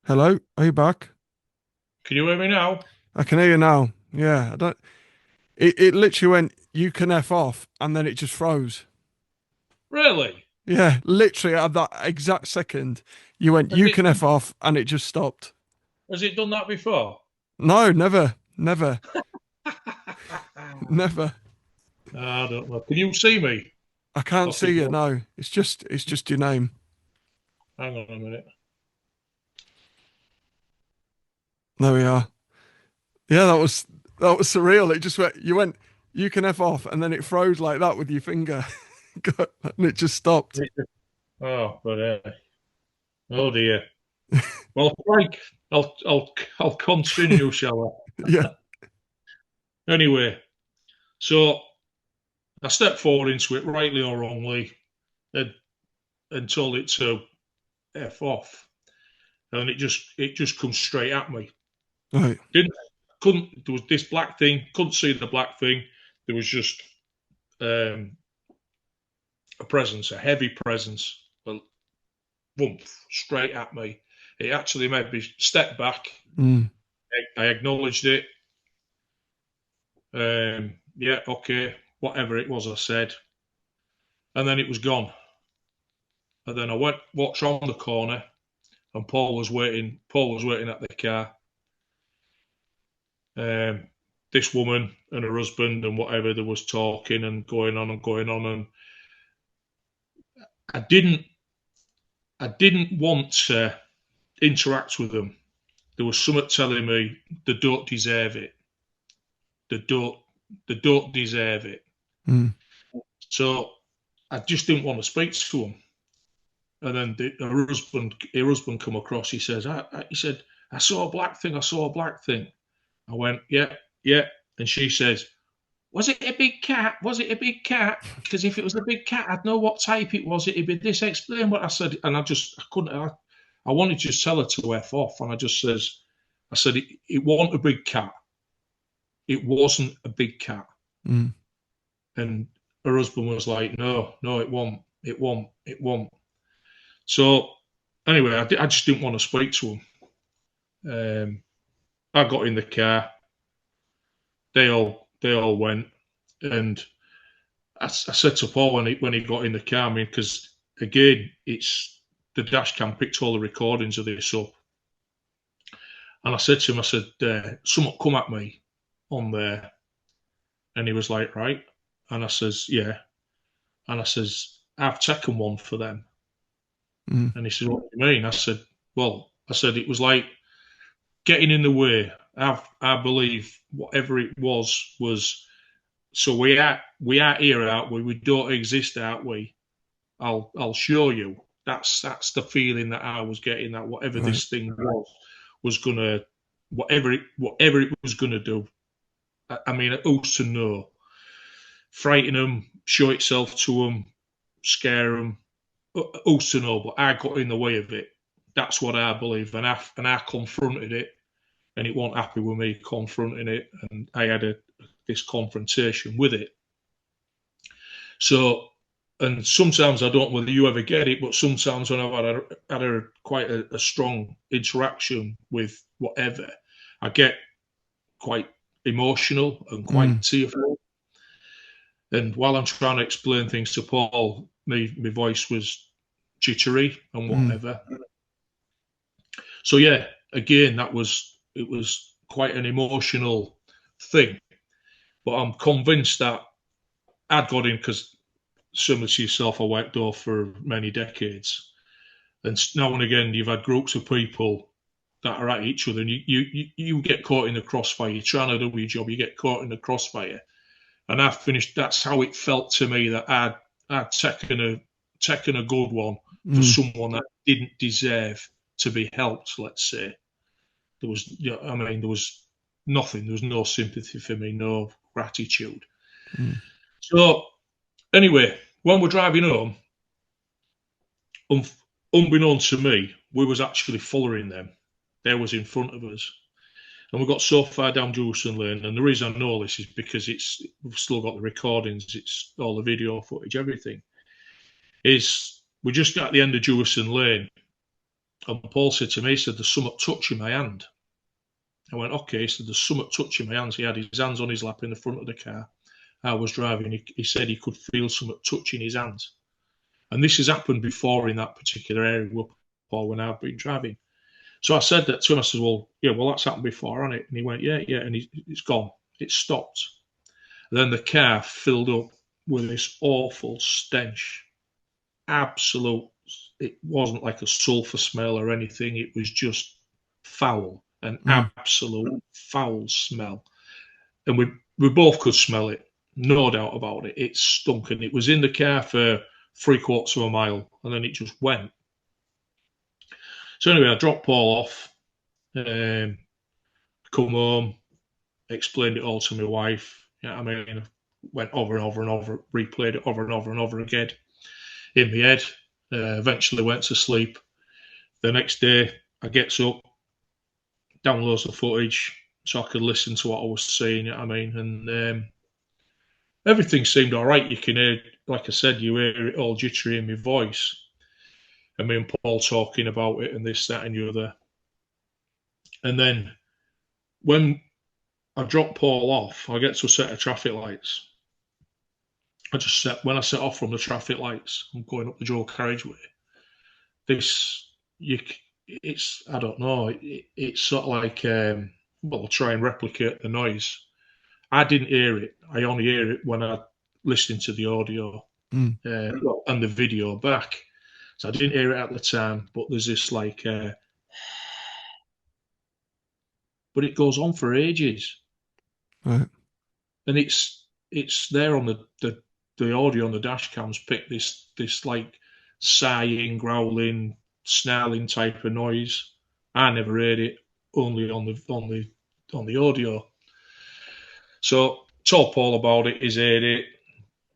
Hello, are you back? Can you hear me now? I can hear you now. Yeah, I don't. It literally went, "You can F off," and then it just froze. Really? Yeah, literally at that exact second, you went, "You can F off," and it just stopped. Has it done that before? No, never, never, never. I don't know. Can you see me? I can't see you. No, it's just your name. Hang on a minute. There we are. Yeah, that was surreal. It just went, "You can F off," and then it froze like that with your finger, and it just stopped. Oh, but oh dear. Well, Frank, I'll continue, shall I? Yeah. Anyway, so I stepped forward into it, rightly or wrongly, and told it to F off, and it just comes straight at me. Right. Couldn't. There was this black thing. Couldn't see the black thing. There was just a presence, a heavy presence, boom, straight at me. It actually made me step back. Mm. I acknowledged it. Yeah, okay, whatever it was, I said, and then it was gone. And then I walked around the corner, and Paul was waiting. Paul was waiting at the car. This woman and her husband and whatever, there was talking and going on, and I didn't want to interact with them. There was something telling me they don't deserve it. They don't deserve it. Mm. So I just didn't want to speak to them. And then her husband come across. He says, he said, I saw a black thing. I saw a black thing. I went, yeah. And she says, was it a big cat? Was it a big cat? Because if it was a big cat, I'd know what type it was. It'd be this. Explain what I said. And I couldn't. I wanted to just tell her to F off. And I said, it wasn't a big cat. It wasn't a big cat. Mm. And her husband was like, no, it won't. It won't. So anyway, I just didn't want to speak to him. I got in the car. They all went, and I said to Paul when he got in the car, I mean, because again, it's the dash cam picked all the recordings of this up, and I said to him, I said, someone come at me on there, and he was like, right, and I says, yeah, and I says, I've taken one for them, and he said, what do you mean? I said, it was like getting in the way. I believe whatever it was. So we are here, aren't we? We don't exist, aren't we? I'll show you. That's the feeling that I was getting. That whatever this thing was gonna, whatever it was gonna do. I mean, who's to know? Frighten them, show itself to them, scare them. Who's to know? But I got in the way of it. That's what I believe, and I confronted it. And it wasn't happy with me confronting it, and I had this confrontation with it. So, and sometimes I don't know whether you ever get it, but sometimes when I've had quite a strong interaction with whatever, I get quite emotional and quite tearful. And while I'm trying to explain things to Paul, my voice was jittery and whatever. So yeah, again, it was quite an emotional thing. But I'm convinced that I'd got in because, similar to yourself, I worked door for many decades. And now and again, you've had groups of people that are at each other, and you get caught in the crossfire. You're trying to do your job, you get caught in the crossfire. And I finished. That's how it felt to me, that I'd taken a good one for someone that didn't deserve to be helped. Let's say there was, there was nothing. There was no sympathy for me, no gratitude. So anyway, when we're driving home, unbeknownst to me, we was actually following them. They was in front of us. And we got so far down Jewison Lane, and the reason I know this is because we've still got the recordings, it's all the video footage, everything. Is we just got at the end of Jewison Lane, and Paul said to me, he said, "There's something touching my hand." I went, "Okay." He said, "There's something touching my hands." He had his hands on his lap in the front of the car. I was driving. He said he could feel something touching his hands. And this has happened before in that particular area, Paul, when I've been driving. So I said that to him. I said, well, that's happened before, hasn't it? And he went, yeah. And it's gone. It stopped. And then the car filled up with this awful stench. Absolute. It wasn't like a sulfur smell or anything. It was just foul, an absolute foul smell. And we both could smell it, no doubt about it. It stunk, and it was in the car for 3/4 of a mile, and then it just went. So anyway, I dropped Paul off, come home, explained it all to my wife. Went over and over and over, replayed it over and over and over again in my head. Eventually went to sleep. The next day, I gets up, downloads the footage so I could listen to what I was saying. And everything seemed all right. You can hear, like I said, you hear it all jittery in my voice. And me and Paul talking about it and this, that, and the other. And then when I drop Paul off, I get to a set of traffic lights. When I set off from the traffic lights, I'm going up the dual carriageway. I don't know. It's sort of like, I'll try and replicate the noise. I didn't hear it. I only hear it when I listen to the audio and the video back. So I didn't hear it at the time, but there's this like, but it goes on for ages, right? And it's there on the audio on the dash cams. Pick this like sighing, growling, snarling type of noise. I never heard it, only on the audio. So told Paul about it. He's heard it.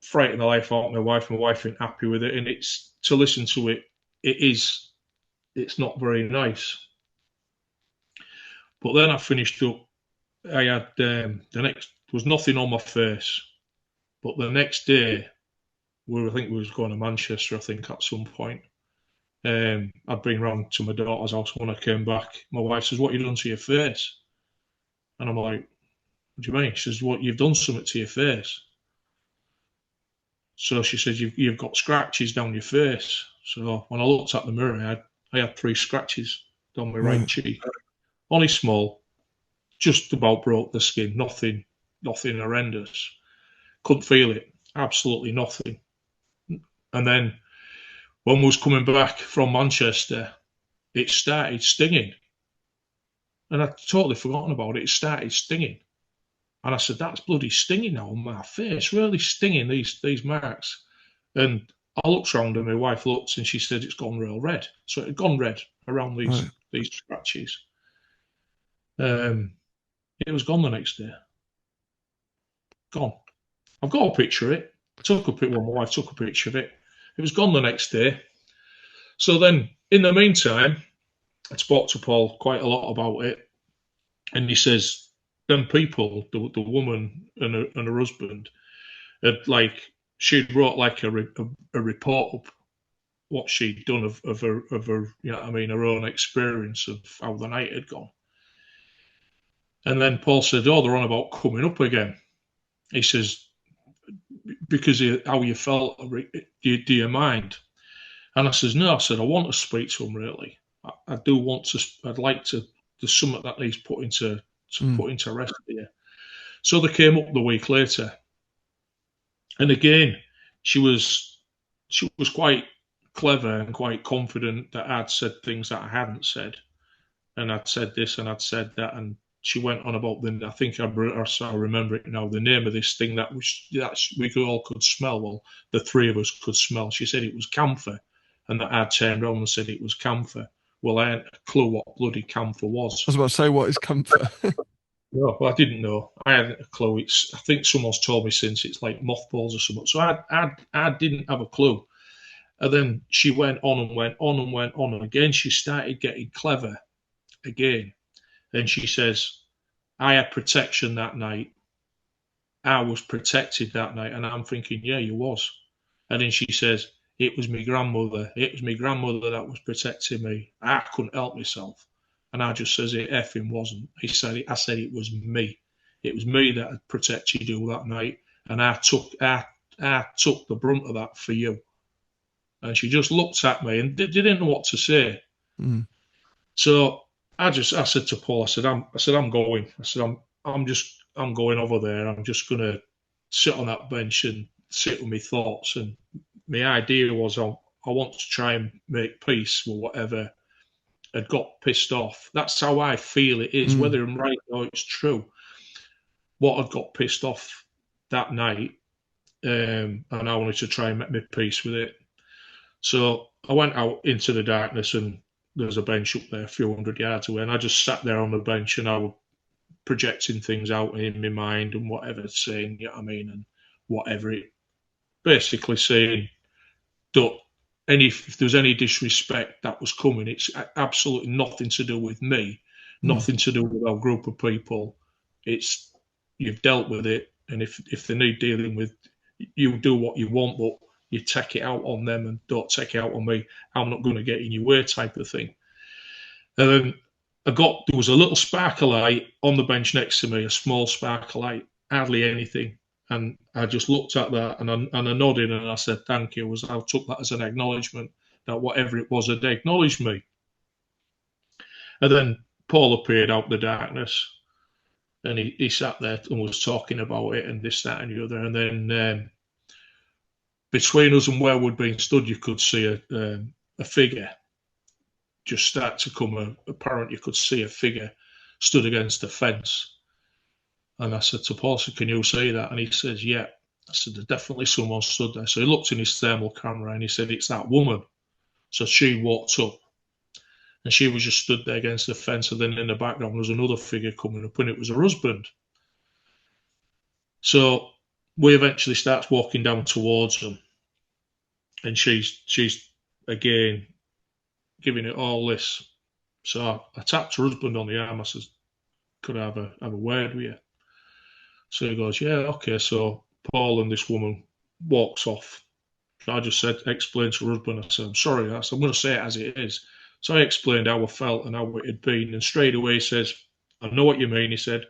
Frightened the life out of my wife. My wife ain't happy with it, and it's to listen to it. It's not very nice. But then I finished up. I had there was nothing on my face, but the next day, I think we was going to Manchester. I think at some point, I'd been round to my daughter's house when I came back. My wife says, "What you done to your face?" And I'm like, "What do you mean?" She says, "What, you've done something to your face." So she said, you've got scratches down your face. So when I looked at the mirror, I had 3 scratches down my right cheek. Only small, just about broke the skin. Nothing horrendous. Couldn't feel it. Absolutely nothing. And then when we was coming back from Manchester, it started stinging. And I'd totally forgotten about it. It started stinging. And I said, "That's bloody stinging now on my face, really stinging, these marks." And I looked round and my wife looked and she said, "It's gone real red." So it had gone red around these scratches. It was gone the next day. Gone. I've got a picture of it. My wife took a picture of it. It was gone the next day. So then, in the meantime, I spoke to Paul quite a lot about it. And he says, them people, the woman and her husband, she'd wrote like a report up what she'd done of her her own experience of how the night had gone. And then Paul said, "Oh, they're on about coming up again." He says, because of how you felt, do you mind? And I says, no, I said, I want to speak to him, really. I do want to, I'd like to, there's something that needs put into rest here. So they came up the week later. And again, she was quite clever and quite confident that I'd said things that I hadn't said. And I'd said this and I'd said that. And she went on about I think I remember it now, the name of this thing that we all could smell. Well, the three of us could smell. She said it was camphor, and that I'd turned around and said it was camphor. Well, I hadn't a clue what bloody camphor was. I was about to say, what is camphor? No, well, I didn't know. I hadn't a clue. I think someone's told me since it's like mothballs or something. So I didn't have a clue. And then she went on and went on and went on. And again, she started getting clever again. Then she says, I had protection that night. I was protected that night. And I'm thinking, yeah, you was. And then she says, it was my grandmother. It was my grandmother that was protecting me. I couldn't help myself. And I just says, it effing wasn't. I said it was me. It was me that had protected you that night. And I took the brunt of that for you. And she just looked at me and didn't know what to say. Mm. So I said to Paul, I said, I'm going. I said, I'm going over there. I'm just going to sit on that bench and sit with my thoughts. And my idea was I want to try and make peace with whatever had got pissed off. That's how I feel it is, whether I'm right or it's true. What had got pissed off that night, and I wanted to try and make my peace with it. So I went out into the darkness, and there was a bench up there a few hundred yards away, and I just sat there on the bench and I was projecting things out in my mind and whatever, saying, you know what I mean, and whatever it, basically saying, if there's any disrespect that was coming, it's absolutely nothing to do with me, nothing to do with our group of people. It's, you've dealt with it, and if they need dealing with, you do what you want, but you take it out on them and don't take it out on me. I'm not going to get in your way, type of thing. And then there was a little sparkle light on the bench next to me, a small sparkle light, hardly anything. And I just looked at that and I nodded and I said, thank you. I took that as an acknowledgement that whatever it was, had acknowledged me. And then Paul appeared out the darkness and he sat there and was talking about it and this, that and the other. And then between us and where we'd been stood, you could see a figure just start to come apparent. You could see a figure stood against the fence. And I said to Paul, can you see that? And he says, yeah. I said, there's definitely someone stood there. So he looked in his thermal camera and he said, it's that woman. So she walked up and she was just stood there against the fence. And then in the background was another figure coming up and it was her husband. So we eventually starts walking down towards them. And she's again giving it all this. So I tapped her husband on the arm. I says, could I have a word with you? So he goes, yeah, okay. So Paul and this woman walks off. So I just said, explain to her husband. I said, I'm sorry. I said, I'm going to say it as it is. So I explained how I felt and how it had been. And straight away he says, I know what you mean. He said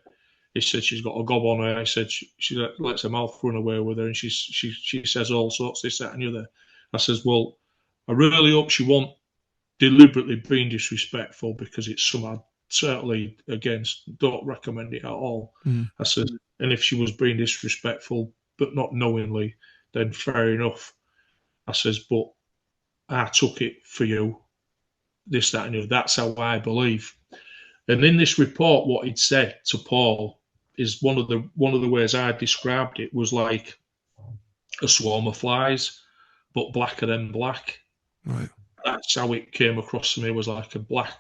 she's got a gob on her. He said she lets her mouth run away with her and she says all sorts, this, that and the other. I says, well, I really hope she won't deliberately being disrespectful because it's something certainly against, don't recommend it at all. I said, and if she was being disrespectful but not knowingly, then fair enough. I says, but I took it for you, this, that and the other. That's how I believe. And in this report, what he'd said to Paul is one of the ways I described it was like a swarm of flies, but blacker than black. Right. That's how it came across to me, was like a black,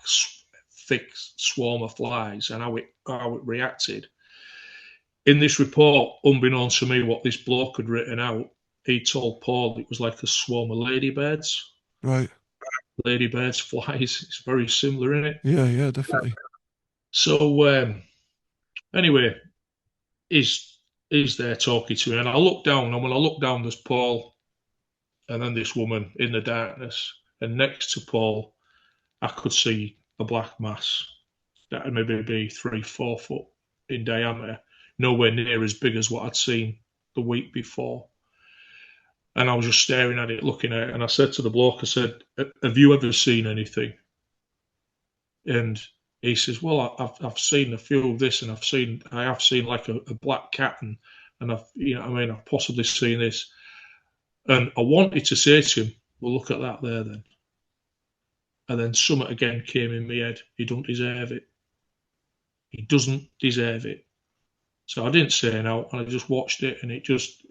thick swarm of flies, and how it reacted. In this report, unbeknownst to me, what this bloke had written out, he told Paul it was like a swarm of ladybirds. Right. Ladybirds, flies. It's very similar, isn't it? Yeah, definitely. So anyway, he's there talking to me, and I look down, and when I look down, there's Paul, and then this woman in the darkness, and next to Paul, I could see a black mass that would maybe be 3-4 foot in diameter, nowhere near as big as what I'd seen the week before. And I was just staring at it, looking at it, and I said to the bloke, I said, "Have you ever seen anything?" And he says, "Well, I've seen a few of this, and I have seen like a black cat, and I've possibly seen this." And I wanted to say to him, "Well, look at that there, then." And then something again came in my head. He don't deserve it. He doesn't deserve it. So I didn't say no, and I just watched it, and it just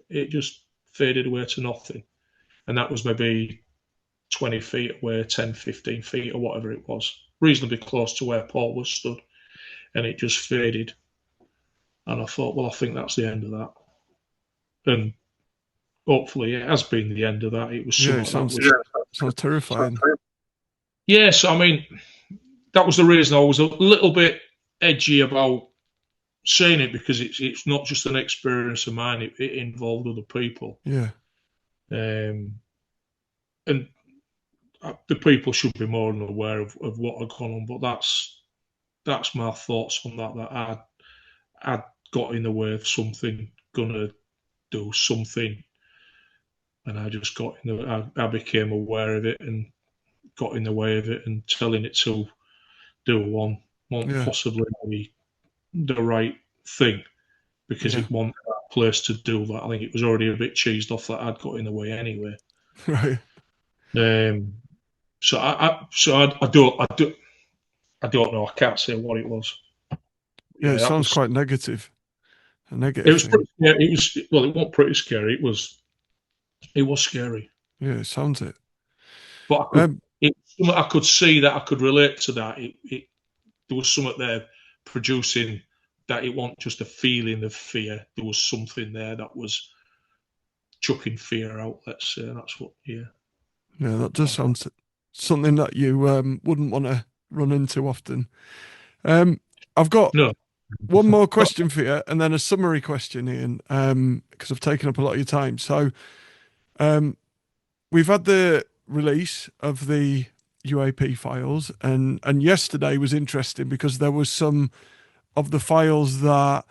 faded away to nothing. And that was maybe 20 feet away, 10, 15 feet, or whatever it was, reasonably close to where Paul was stood, and it just faded. And I thought, well, I think that's the end of that. And hopefully it has been the end of that. It was sounds terrifying. Yes, I mean, that was the reason I was a little bit edgy about saying it, because it's not just an experience of mine. It involved other people. Yeah. And the people should be more than aware of what had gone on. But that's my thoughts on that. That I'd got in the way of something, gonna do something, and I just got in the. I became aware of it and got in the way of it, and telling it to do one possibly be the right thing, because it wanted that place to do that. I think it was already a bit cheesed off that I'd got in the way anyway. Right. So I don't know. I can't say what it was. Yeah, it sounds quite negative. A negative. It was pretty, yeah. It was, well, it wasn't pretty scary. It was scary. Yeah, it sounds it. But I could see that. I could relate to that. There was something there producing that. It wasn't just a feeling of fear. There was something there that was chucking fear out. Let's say that's what. Yeah. Yeah, that does sound something that you wouldn't want to run into often. I've got one more question for you, and then a summary question, Ian, because I've taken up a lot of your time. So, we've had the release of the UAP files, and yesterday was interesting because there was some of the files that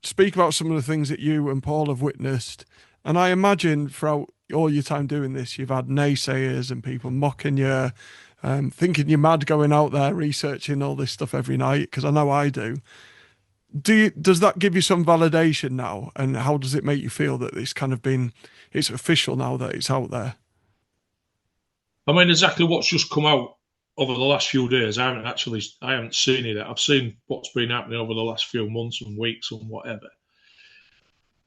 speak about some of the things that you and Paul have witnessed. And I imagine throughout all your time doing this, you've had naysayers and people mocking you, thinking you're mad going out there researching all this stuff every night, because I know I do. Does that give you some validation now? And how does it make you feel that it's official now that it's out there? I mean, exactly what's just come out over the last few days. I haven't seen it. I've seen what's been happening over the last few months and weeks and whatever.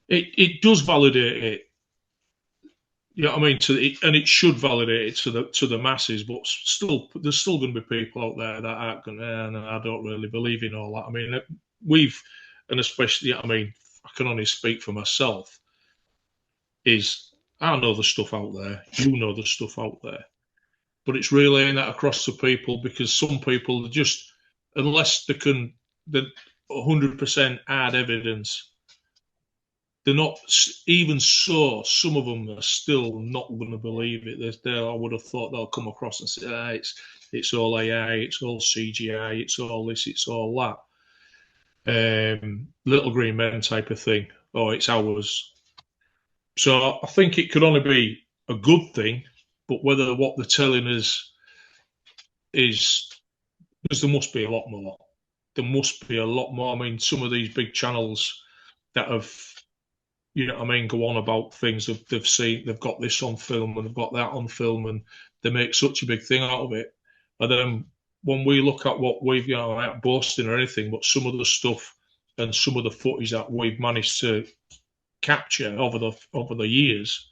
It does validate it. You know what I mean? And it should validate it to the masses. But still, there's still going to be people out there that aren't going to. And I don't really believe in all that. I mean, and especially, I mean, I can only speak for myself. I know the stuff out there. You know the stuff out there. But it's relaying that across to people, because some people just, unless they can, the 100% add evidence, they're not, even so, some of them are still not going to believe it. I would have thought they'll come across and say, it's all AI, it's all CGI, it's all this, it's all that. Little green men type of thing. Oh, it's ours. So I think it could only be a good thing, but whether what they're telling us is, because there must be a lot more. There must be a lot more. I mean, some of these big channels that have, you know what I mean, go on about things that they've seen, they've got this on film and they've got that on film, and they make such a big thing out of it. And then when we look at what we've, you know, not boasting or anything, but some of the stuff and some of the footage that we've managed to capture over the years,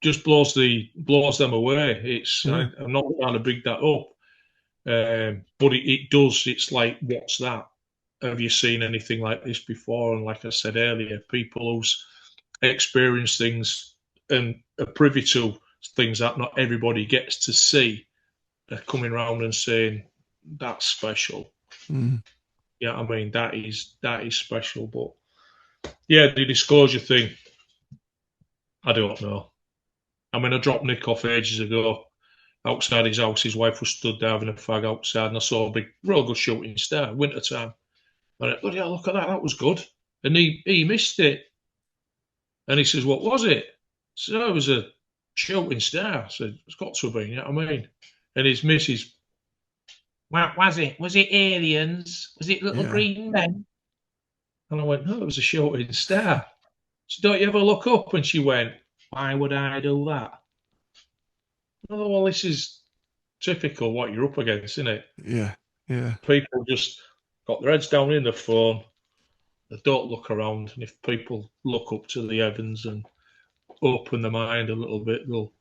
just blows them away. I'm not trying to big that up, but it does. It's like, what's that? Have you seen anything like this before? And like I said earlier, people who's experienced things and are privy to things that not everybody gets to see are coming around and saying that's special. Yeah, I mean, that is special. But yeah, the disclosure thing, I don't know. I mean, I dropped Nick off ages ago outside his house. His wife was stood there having a fag outside, and I saw a big, real good shooting star, winter time. And I went, bloody hell, look at that, that was good. And he missed it. And he says, what was it? So it was a shooting star. I said, it's got to have been, you know what I mean? And his missus, what was it? Was it aliens? Was it little green men? And I went, no, it was a shooting star. So don't you ever look up? And she went, why would I do that? Oh, well, this is typical what you're up against, isn't it? Yeah. Yeah. People just got their heads down in the phone. They don't look around. And if people look up to the heavens and open their mind a little bit, they'll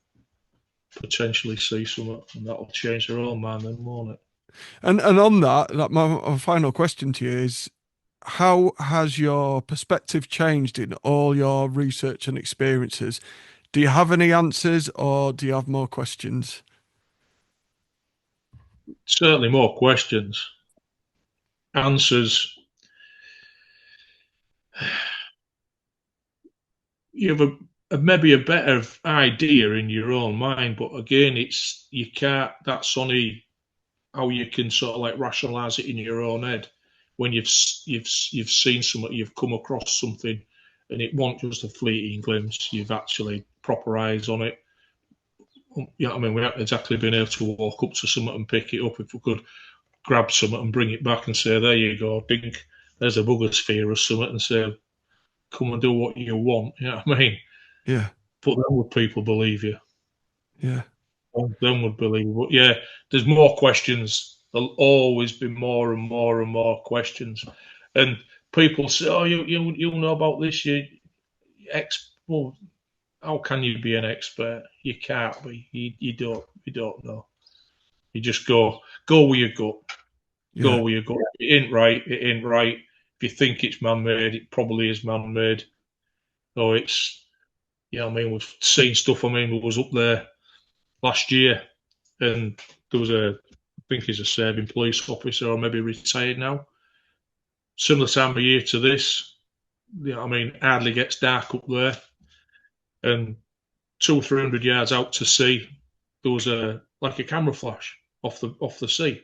potentially see something, and that'll change their own mind then, won't it? And on that, my final question to you is, how has your perspective changed in all your research and experiences? Do you have any answers, or do you have more questions? Certainly more questions. Answers. You have maybe a better idea in your own mind, but again, you can't. That's only how you can sort of like rationalize it in your own head. When you've seen something, you've come across something, and it wasn't just a fleeting glimpse. You've actually proper eyes on it. You know what I mean? We haven't exactly been able to walk up to something and pick it up. If we could grab something and bring it back and say, there you go, dink, there's a booger sphere or something, and say, come and do what you want. You know what I mean? Yeah. But then would people believe you? Yeah. Then would believe you. But yeah, there's more questions. There'll always be more and more and more questions. And people say, oh, you know about this. Well, how can you be an expert? You can't be. You don't know. You just go with your gut. Go with your gut. It ain't right. It ain't right. If you think it's man-made, it probably is man-made. So it's, you know what I mean? We've seen stuff. I mean, we was up there last year, and there was I think he's a serving police officer, or maybe retired now. Similar time of year to this, you know what I mean? Hardly gets dark up there, and 200-300 yards out to sea, there was a camera flash off the sea,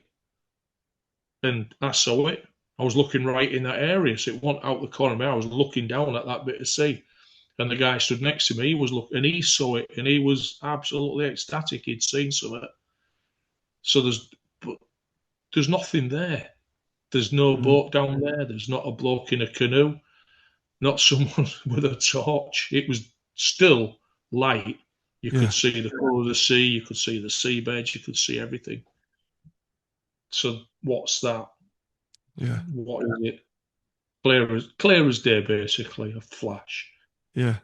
and I saw it. I was looking right in that area, so it wasn't out the corner of my eye. I was looking down at that bit of sea, and the guy stood next to me. He was looking, and he saw it, and he was absolutely ecstatic. He'd seen something. So there's nothing there. There's no boat down there. There's not a bloke in a canoe. Not someone with a torch. It was still light. You could see the colour of the sea. You could see the seabed. You could see everything. So what's that? Yeah. What is it? Clear as day, basically. A flash. Yeah.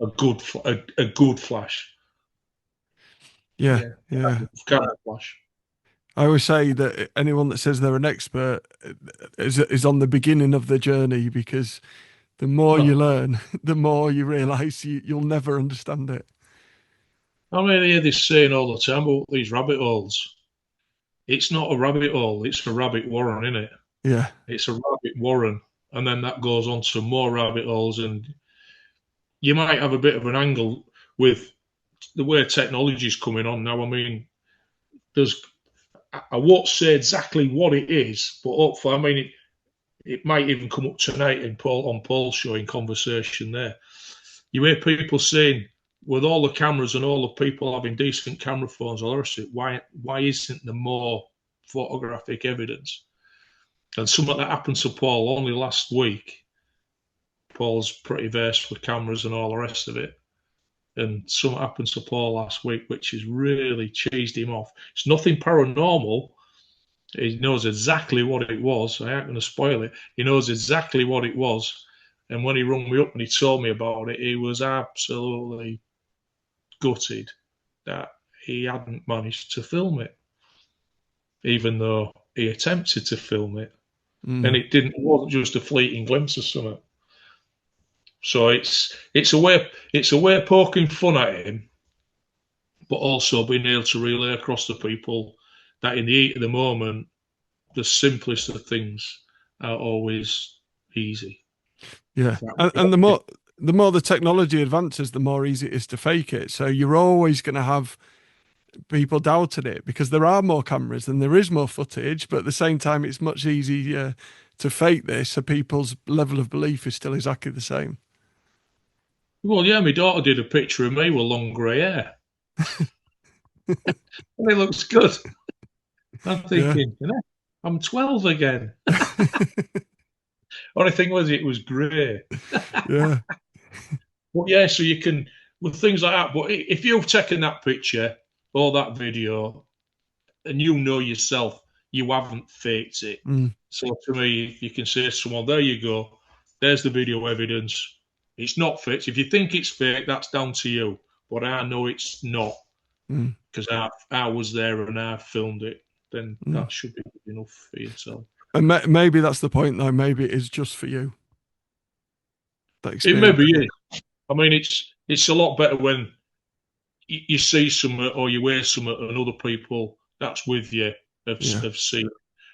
A good flash. Yeah. Yeah. Kind of flash. I always say that anyone that says they're an expert is on the beginning of the journey, because the more you learn, the more you realise you'll never understand it. I mean, I hear this saying all the time about these rabbit holes. It's not a rabbit hole, it's a rabbit warren, isn't it? Yeah. It's a rabbit warren. And then that goes on to more rabbit holes. And you might have a bit of an angle with the way technology's coming on now. I mean, I won't say exactly what it is, but hopefully, I mean, it might even come up tonight on Paul's show in conversation there. You hear people saying, with all the cameras and all the people having decent camera phones, why isn't there more photographic evidence? And something that happened to Paul only last week. Paul's pretty versed with cameras and all the rest of it. And something happened to Paul last week, which has really cheesed him off. It's nothing paranormal. He knows exactly what it was. I ain't going to spoil it. He knows exactly what it was. And when he rung me up and he told me about it, he was absolutely gutted that he hadn't managed to film it, even though he attempted to film it. And it wasn't just a fleeting glimpse of something. So it's a way of poking fun at him, but also being able to relay across to people that in the heat of the moment, the simplest of things are always easy. Yeah, and the more the technology advances, the more easy it is to fake it. So you're always going to have people doubting it, because there are more cameras and there is more footage, but at the same time, it's much easier to fake this, so people's level of belief is still exactly the same. Well, yeah, my daughter did a picture of me with long grey hair, and it looks good. I'm Yeah. thinking, I'm 12 again. Only thing was, it was grey. Yeah. But yeah, so you can with things like that. But if you've taken that picture or that video, and you know yourself, you haven't faked it. Mm. So to me, you can say to someone, "There you go. There's the video evidence. It's not fake. If you think it's fake, that's down to you. But I know it's not Mm. because I was there and I filmed it. Then Mm. that should be good enough for yourself. And maybe that's the point, though. Maybe it is just for you, that It may experience. be it. I mean, it's a lot better when you see something or you hear something and other people that's with you Yeah. have seen.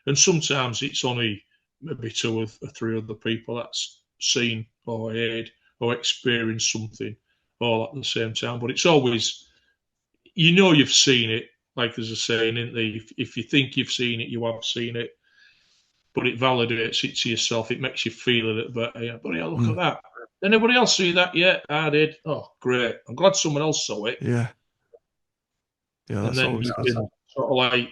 And sometimes it's only maybe two or three other people that's seen or heard or experienced something all at the same time. But it's always, you've seen it. Like there's a saying, isn't there? If you think you've seen it, you have seen it. But it validates it to yourself. It makes you feel a little better. Yeah, but yeah, look at Mm. that. Anybody else see that? Yeah, I did. Oh, great. I'm glad someone else saw it. Yeah. Yeah. And That's then always you good. can sort of like,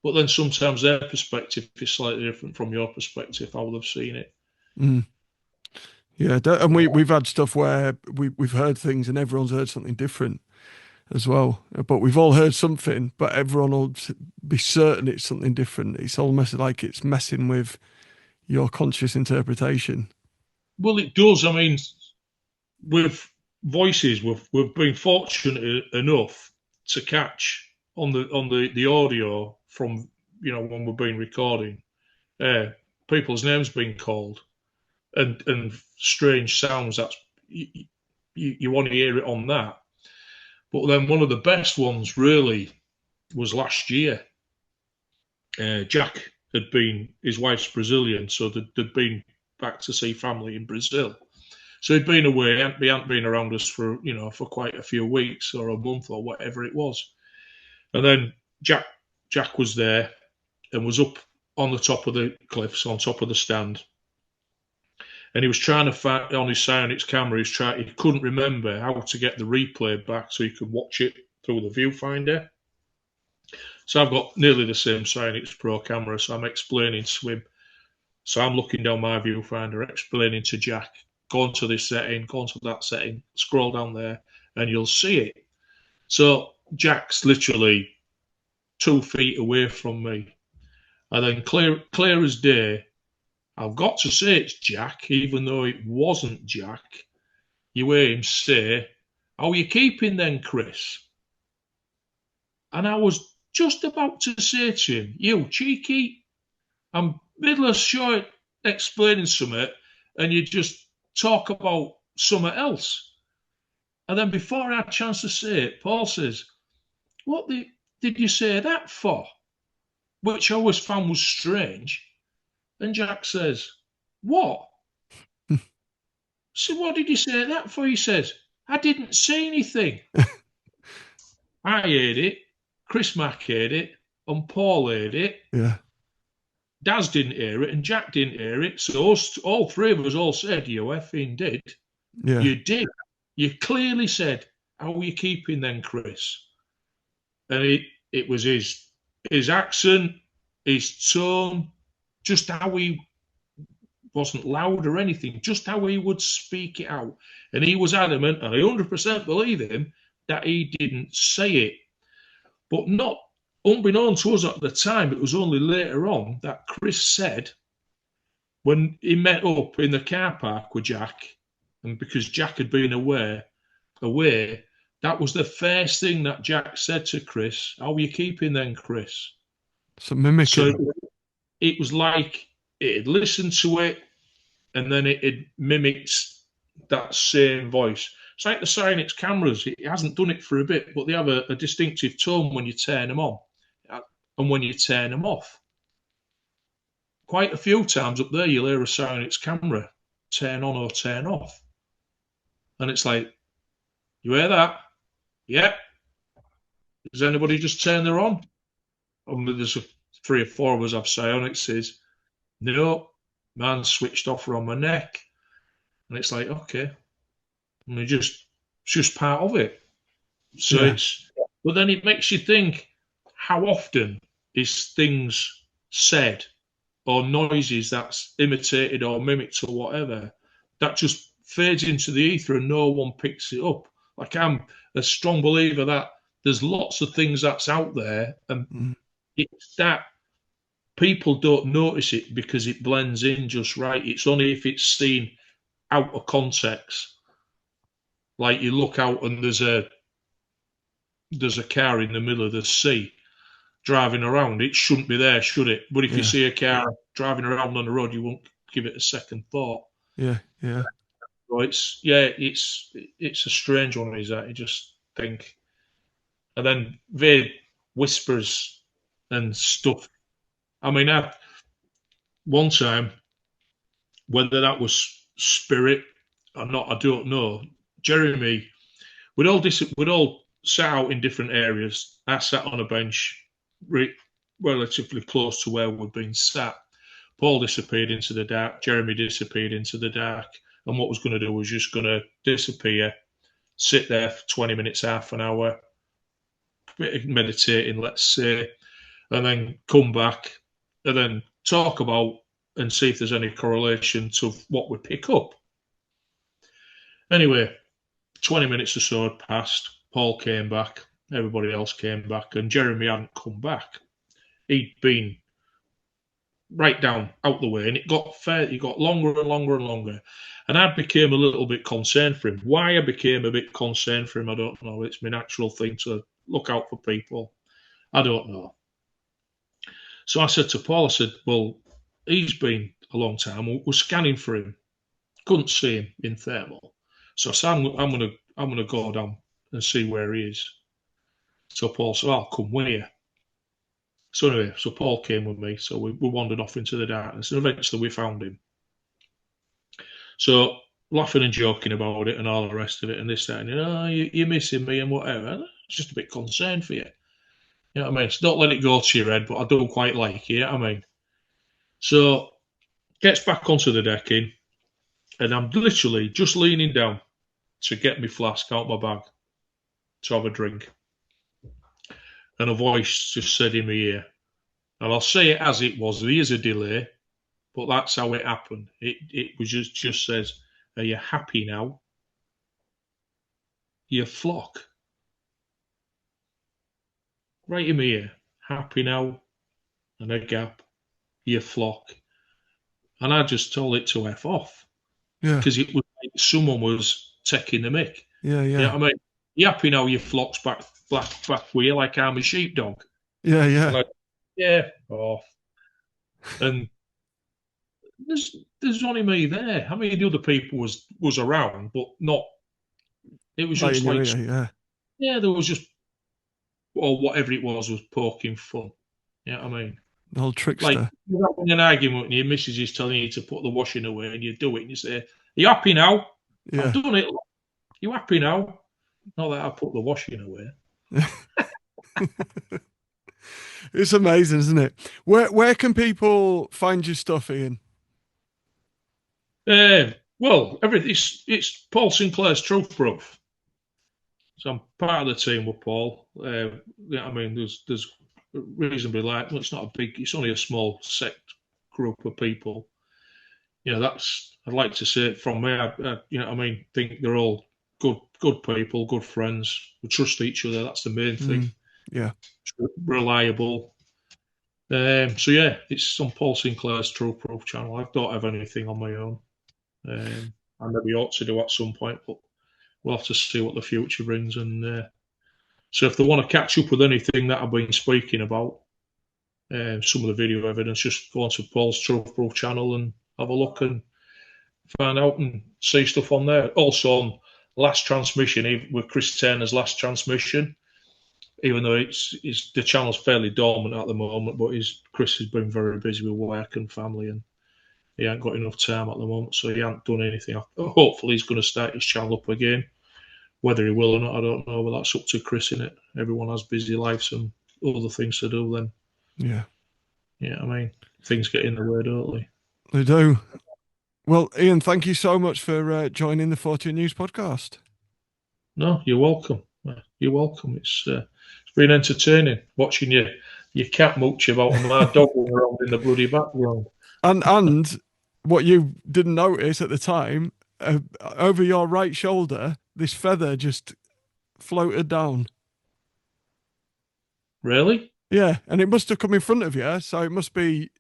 but then sometimes their perspective is slightly different from your perspective, how they've seen it. Mm. Yeah. And we've had stuff where we've heard things and everyone's heard something different as well. But we've all heard something, but everyone will be certain it's something different. It's almost like it's messing with your conscious interpretation. Well, it does. I mean, with voices, we've been fortunate enough to catch on the audio from when we've been recording, uh, people's names being called and strange sounds. That's you want to hear it on that. But then one of the best ones really was last year. Jack had been, his wife's Brazilian, so they'd been back to see family in Brazil. So he'd been away, he hadn't been around us for quite a few weeks or a month or whatever it was. And then Jack was there and was up on the top of the cliffs, on top of the stand. And he was trying to find on his Psyonix camera, he couldn't remember how to get the replay back so he could watch it through the viewfinder. So I've got nearly the same Psyonix Pro camera, so I'm explaining to him. So I'm looking down my viewfinder, explaining to Jack, go on to this setting, go on to that setting, scroll down there, and you'll see it. So Jack's literally 2 feet away from me. And then clear as day, I've got to say it's Jack, even though it wasn't Jack. You hear him say, "How are you keeping then, Chris?" And I was just about to say to him, "You cheeky, I'm middle of short explaining something, and you just talk about something else." And then before I had a chance to say it, Paul says, did you say that for?" Which I always found was strange. And Jack says, "What?" So what did you say that for? He says, "I didn't say anything." I heard it, Chris Mack heard it, and Paul heard it. Yeah. Daz didn't hear it, and Jack didn't hear it. So all three of us all said, "You effing did. Yeah. You did. You clearly said, 'How are you keeping then, Chris?'" And it was his accent, his tone, just how he wasn't loud or anything, just how he would speak it out. And he was adamant, and I 100% believe him, that he didn't say it. But not unbeknown to us at the time, it was only later on that Chris said, when he met up in the car park with Jack, and because Jack had been away, that was the first thing that Jack said to Chris. "How are you keeping then, Chris?" So mimicking. So it was like it had listened to it and then it mimics that same voice. It's like the Psyonix cameras. It hasn't done it for a bit, but they have a distinctive tone when you turn them on and when you turn them off. Quite a few times up there, you'll hear a Psyonix camera turn on or turn off. And it's like, "You hear that?" "Yep." "Does anybody just turn their on?" And there's 3 or 4 of us have Psyonixes. "No, man switched off around my neck." And it's like, okay. And it's just part of it. So but then it makes you think, how often is things said or noises that's imitated or mimicked or whatever that just fades into the ether and no one picks it up? Like, I'm a strong believer that there's lots of things that's out there, and it's that people don't notice it because it blends in just right. It's only if it's seen out of context. Like, you look out and there's a car in the middle of the sea driving around. It shouldn't be there, should it? But if you see a car driving around on the road, you won't give it a second thought. Yeah. So it's a strange one, is that you just think. And then vague whispers and stuff. I mean, one time, whether that was spirit or not, I don't know. Jeremy, we'd all sat out in different areas. I sat on a bench relatively close to where we'd been sat. Paul disappeared into the dark. Jeremy disappeared into the dark. And what was going to do was just going to disappear, sit there for 20 minutes, half an hour, meditating, let's say, and then come back and then talk about and see if there's any correlation to what we pick up. Anyway, 20 minutes or so had passed. Paul came back. Everybody else came back. And Jeremy hadn't come back. He'd been right down out the way, and it got longer and longer and longer. And I became a little bit concerned for him. Why I became a bit concerned for him, I don't know. It's my natural thing to look out for people. I don't know. So I said to Paul, I said, well, he's been a long time. We're scanning for him. Couldn't see him in thermal. So I said, I'm gonna go down and see where he is. So Paul said, I'll come with you. So anyway, so Paul came with me. So we wandered off into the darkness, and eventually we found him. So laughing and joking about it and all the rest of it, and this, that, and you're missing me and whatever. I'm just a bit concerned for you. You know what I mean? So don't let it go to your head, but I don't quite like it. You know what I mean? So gets back onto the decking, and I'm literally just leaning down to get my flask out my bag to have a drink. And a voice just said in my ear, and I'll say it as it was. There is a delay, but that's how it happened. It was just says, "Are you happy now? You flock." Right in my ear. Happy now, and a gap. You flock. And I just told it to F off. Yeah. Because it was like someone was taking the mick. Yeah. You know what I mean? You happy now, your flock's back with you like I'm a sheepdog. Yeah. Like, yeah. Oh. And there's only me there. How many of the other people was around, but not. It was just like, yeah, there was just, or whatever it was poking fun. You know what I mean? The whole trickster. Like, you're having an argument and your missus is telling you to put the washing away, and you do it, and you say, "Are you happy now? Yeah. I've done it. You happy now?" Not that I put the washing away. It's amazing, isn't it? Where can people find your stuff, Ian? Well, it's Paul Sinclair's Truth Proof. So I'm part of the team with Paul. I mean, there's reasonably it's not a big, it's only a small sect group of people. You know, I'd like to say it from me. You know, I mean, think they're all good people, good friends. We trust each other. That's the main thing. Yeah, reliable. So yeah, it's on Paul Sinclair's Truth Proof channel. I don't have anything on my own. I maybe ought to do at some point, but we'll have to see what the future brings. And so if they want to catch up with anything that I've been speaking about, some of the video evidence, just go onto Paul's Truth Proof channel and have a look and find out and see stuff on there. Also on Last Transmission, with Chris Turner's Last Transmission, even though the channel's fairly dormant at the moment, but Chris has been very busy with work and family, and he ain't got enough time at the moment, so he hasn't done anything. Hopefully he's going to start his channel up again. Whether he will or not, I don't know, but that's up to Chris, innit? Everyone has busy lives and other things to do then. Yeah. Yeah, I mean, things get in the way, don't they? They do. Well, Ian, thank you so much for joining the Fortean News podcast. No, you're welcome. You're welcome. It's been entertaining watching your cat mooch about and my dog running around in the bloody background. And what you didn't notice at the time, over your right shoulder, this feather just floated down. Really? Yeah, and it must have come in front of you, so it must be,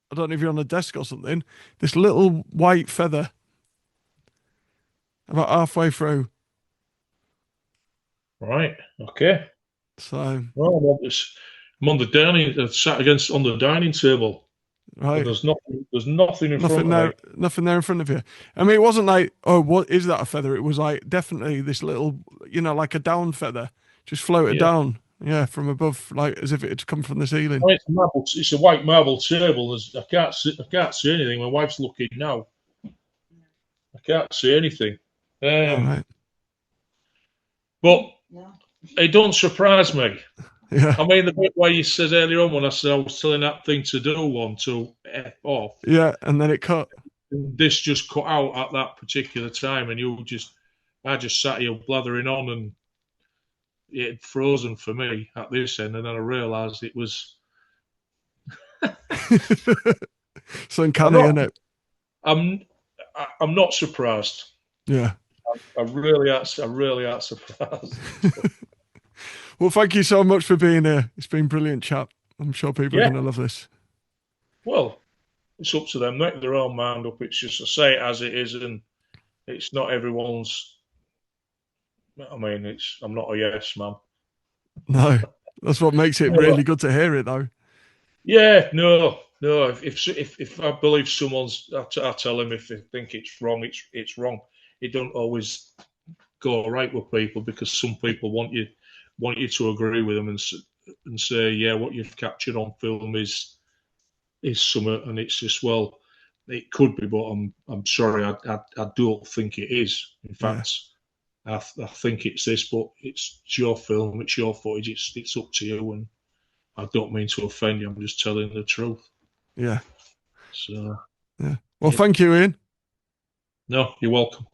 I don't know if you're on a desk or something, this little white feather about halfway through. Right. Okay. So, Well, I'm on the dining, sat against on the dining table, right. and there's nothing in front Nothing of there, me. nothing there in front of you. I mean, it wasn't like, oh, what is that a feather? It was like definitely this little, like a down feather, just floated Yeah. down, yeah, from above, like as if it had come from the ceiling. Oh, it's a white marble table. I can't see anything. My wife's looking now. I can't see anything. All right. But it don't surprise me. Yeah. I mean, the bit where you said earlier on when I said I was telling that thing to do one to F off. Yeah, and then it cut. This just cut out at that particular time, and I just sat here blathering on, and it had frozen for me at this end, and then I realised it was. So uncanny, isn't it? I'm not surprised. Yeah. I really aren't surprised. Well, thank you so much for being here. It's been brilliant chat. I'm sure people are going to love this. Well, it's up to them. Make their own mind up. It's just, I say it as it is, and it's not everyone's. I mean, I'm not a yes man. No, that's what makes it really good to hear it, though. Yeah, no. If I believe someone's, I tell them if they think it's wrong, it's wrong. It don't always go right with people because some people want you to agree with them and say, yeah, what you've captured on film is something, and it's just, well, it could be, but I'm sorry, I don't think it is. In fact, I think it's this, but it's your film, it's your footage, it's up to you, and I don't mean to offend you. I'm just telling the truth. Yeah. So. Yeah. Well, thank you, Ian. No, you're welcome.